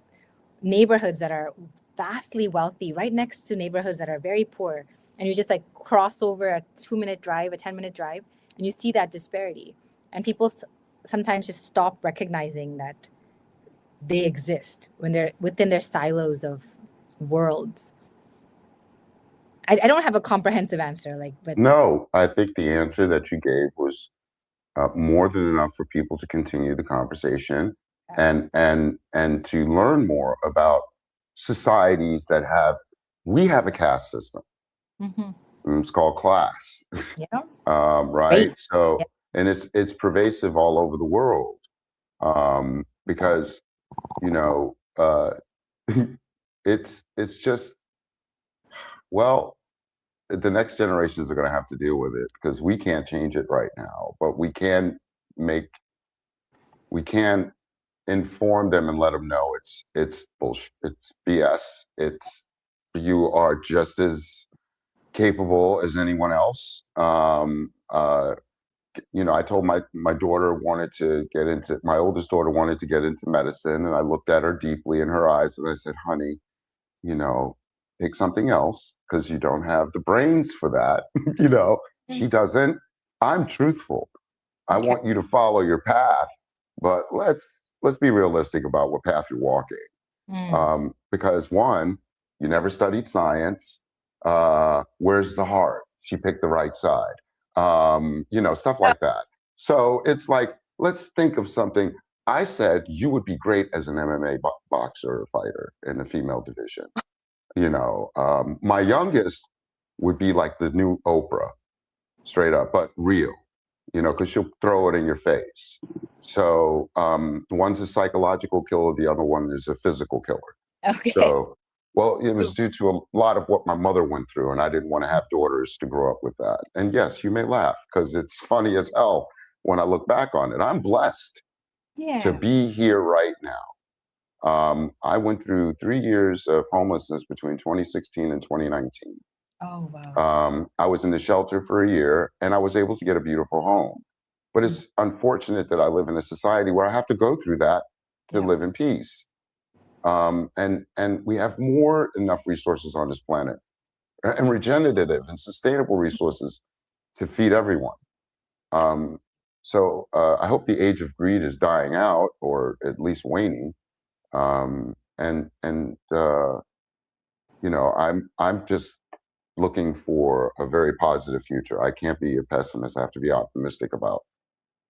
neighborhoods that are vastly wealthy right next to neighborhoods that are very poor. And you just like cross over a 2-minute drive, a 10-minute drive, and you see that disparity. And people sometimes just stop recognizing that they exist when they're within their silos of worlds. I don't have a comprehensive answer, but No, I think the answer that you gave was more than enough for people to continue the conversation and to learn more about societies that we have a caste system. It's called class. Right? So, and it's pervasive all over the world because, it's just, well, the next generations are going to have to deal with it because we can't change it right now, but we can inform them and let them know it's bullshit, it's BS. You are just as capable as anyone else. I told my oldest daughter wanted to get into medicine, and I looked at her deeply in her eyes and I said, honey, pick something else because you don't have the brains for that. She doesn't. I'm truthful. I want you to follow your path, but let's be realistic about what path you're walking. Because one, you never studied science. Where's the heart? She picked the right side. Stuff like that. So it's like, let's think of something. I said you would be great as an MMA boxer or fighter in the female division. My youngest would be like the new Oprah, straight up, but real, because she'll throw it in your face. So one's a psychological killer, the other one is a physical killer. Okay. So, well, it was due to a lot of what my mother went through, and I didn't want to have daughters to grow up with that. And yes, you may laugh because it's funny as hell when I look back on it. I'm blessed to be here right now. I went through 3 years of homelessness between 2016 and 2019. Oh, wow. I was in the shelter for a year and I was able to get a beautiful home. But it's unfortunate that I live in a society where I have to go through that to live in peace. And we have enough resources on this planet and regenerative and sustainable resources to feed everyone. So I hope the age of greed is dying out or at least waning. I'm just looking for a very positive future. I can't be a pessimist. I have to be optimistic about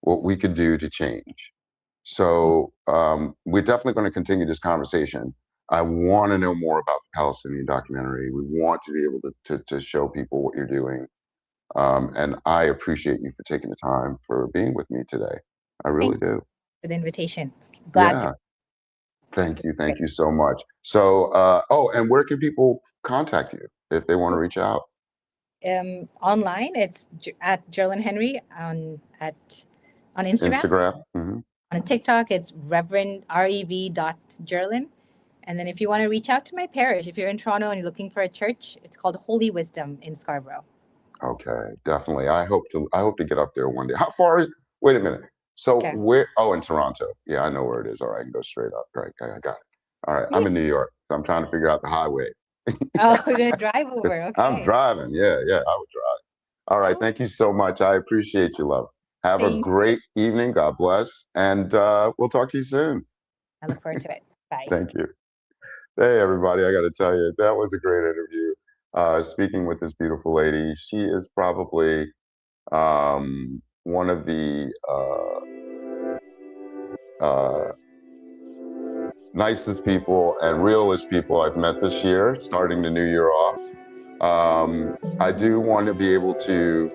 what we could do to change. So we're definitely going to continue this conversation. I want to know more about the Palestinian documentary. We want to be able to show people what you're doing. And I appreciate you for taking the time for being with me today. I really Thank you do. for the invitation. Glad to. Yeah. Thank you. Thank you so much. So, and where can people contact you if they want to reach out? Online, it's at Gerlyn Henry on Instagram. Instagram? Hmm. On TikTok, it's Reverend Rev.Gerlyn. And then if you want to reach out to my parish, if you're in Toronto and you're looking for a church, it's called Holy Wisdom in Scarborough. Okay, definitely. I hope to get up there one day. How far? Wait a minute. So Okay. where? Oh, in Toronto. Yeah, I know where it is. All right, I can go straight up. Right, I got it. All right, Yeah. I'm in New York, so I'm trying to figure out the highway. Oh, we're gonna drive over. I'm Okay. driving. Yeah, I would drive. All right, Oh, thank you so much. I appreciate you, love. Have a thank you. great evening. God bless, and we'll talk to you soon. I look forward to it. Bye. Thank you. Hey, everybody, I got to tell you, that was a great interview. Speaking with this beautiful lady, she is probably one of the nicest people and realest people I've met this year, starting the new year off. I do want to be able to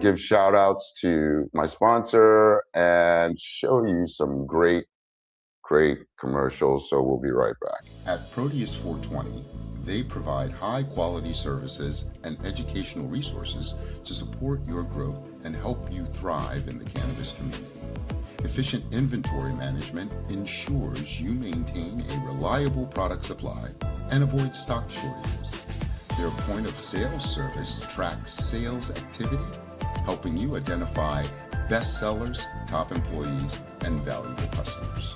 give shout outs to my sponsor and show you some great commercials. So we'll be right back. At Proteus 420, they provide high quality services and educational resources to support your growth and help you thrive in the cannabis community. Efficient inventory management ensures you maintain a reliable product supply and avoid stock shortages. Their point of sale service tracks sales activity, helping you identify best sellers, top employees, and valuable customers.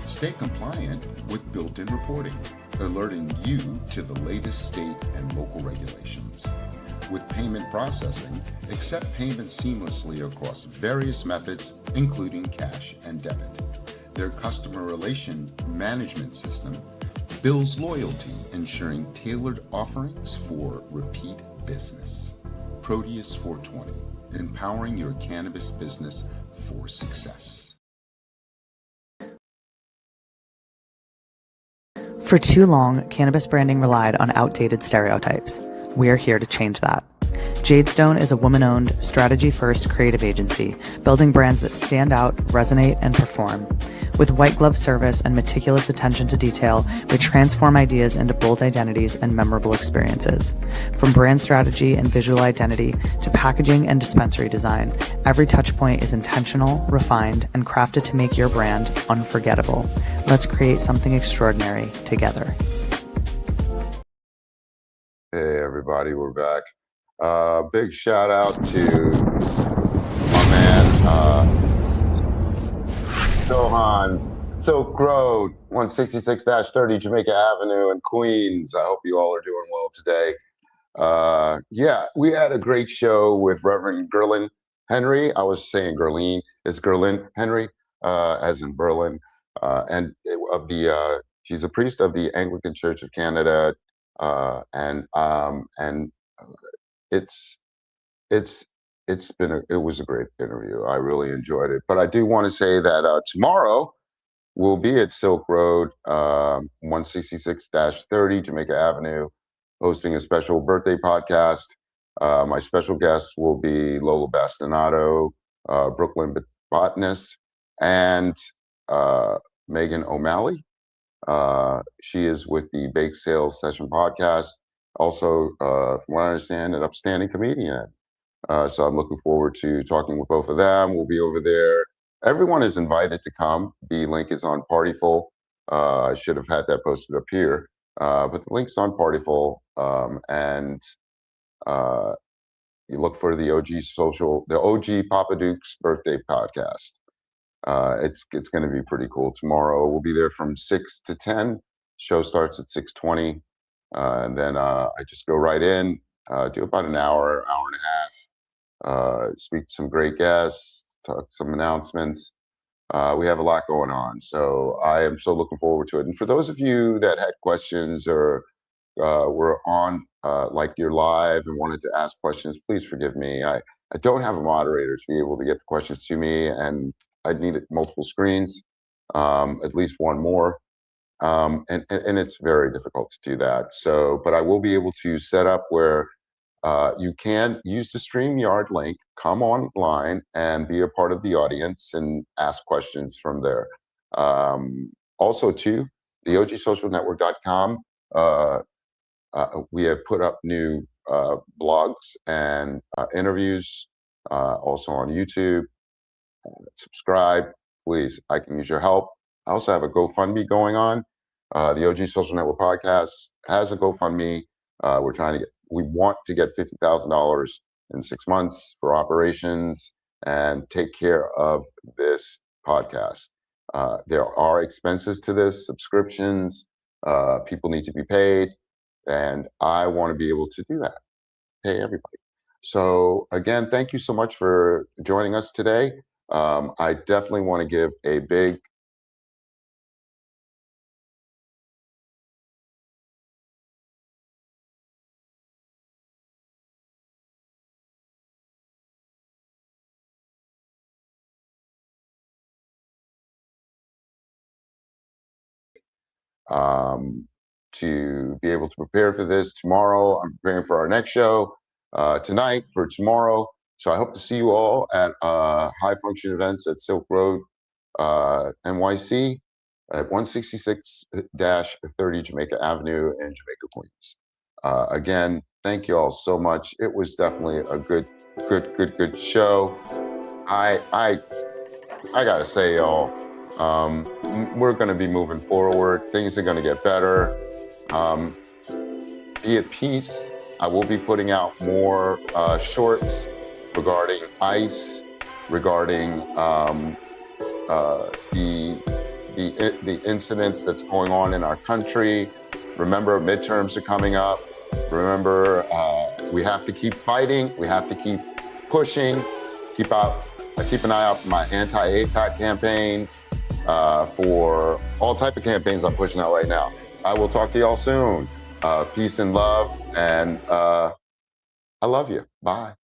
Stay compliant with built-in reporting, alerting you to the latest state and local regulations. With payment processing, accept payments seamlessly across various methods, including cash and debit. Their customer relation management system builds loyalty, ensuring tailored offerings for repeat business. Proteus 420, empowering your cannabis business for success. For too long, cannabis branding relied on outdated stereotypes. We're here to change that. Jadestone is a woman-owned, strategy-first creative agency, building brands that stand out, resonate, and perform. With white glove service and meticulous attention to detail, we transform ideas into bold identities and memorable experiences. From brand strategy and visual identity to packaging and dispensary design, every touchpoint is intentional, refined, and crafted to make your brand unforgettable. Let's create something extraordinary together. Hey, everybody, we're back. Big shout out to my man, Sohan's Silk Road, 166-30 Jamaica Avenue in Queens. I hope you all are doing well today. Yeah, we had a great show with Reverend Gerlyn Henry. I was saying Gerlyn. It's Gerlyn Henry, as in Berlin. And she's a priest of the Anglican Church of Canada. And it's it's it was a great interview. I really enjoyed it. But I do want to say that tomorrow we'll be at Silk Road, 166-30 Jamaica Avenue, hosting a special birthday podcast. My special guest will be Lola Bastinado, Brooklyn botanist, and Megan O'Malley. She is with the Bake Sales Session podcast. Also, from what I understand, an upstanding comedian. So I'm looking forward to talking with both of them. We'll be over there. Everyone is invited to come. The link is on Partyful. I should have had that posted up here, but the link's on Partyful. And you look for the OG Papa Duke's birthday podcast. It's going to be pretty cool. Tomorrow we'll be there from 6 to 10. Show starts at 6:20, and then I just go right in, do about an hour and a half, speak to some great guests, talk some announcements. We have a lot going on, so I am so looking forward to it. And for those of you that had questions or were on like you're live and wanted to ask questions, please forgive me. I don't have a moderator to be able to get the questions to me, and I needed multiple screens, at least one more. And it's very difficult to do that. So, but I will be able to set up where You can use the StreamYard link, come online and be a part of the audience and ask questions from there. Also, too, the OGSocialNetwork.com, we have put up new blogs and interviews, also on YouTube. Subscribe, please. I can use your help. I also have a GoFundMe going on. The OG Social Network Podcast has a GoFundMe. We want to get $50,000 in 6 months for operations and take care of this podcast. There are expenses to this, subscriptions, people need to be paid, and I want to be able to do that, pay everybody. So again, thank you so much for joining us today. I definitely want to give a big to be able to prepare for this tomorrow. I'm preparing for our next show tonight, for tomorrow. So I hope to see you all at high function events at Silk Road, NYC, at 166-30 Jamaica Avenue in Jamaica, Queens. Again, thank you all so much. It was definitely a good show. I gotta say, y'all, we're gonna be moving forward. Things are gonna get better. Be at peace. I will be putting out more shorts regarding ICE, regarding the incidents that's going on in our country. Remember, midterms are coming up. Remember, we have to keep fighting. We have to keep pushing. Keep an eye out for my anti-APAC campaigns, for all type of campaigns I'm pushing out right now. I will talk to y'all soon. Peace and love, and I love you. Bye.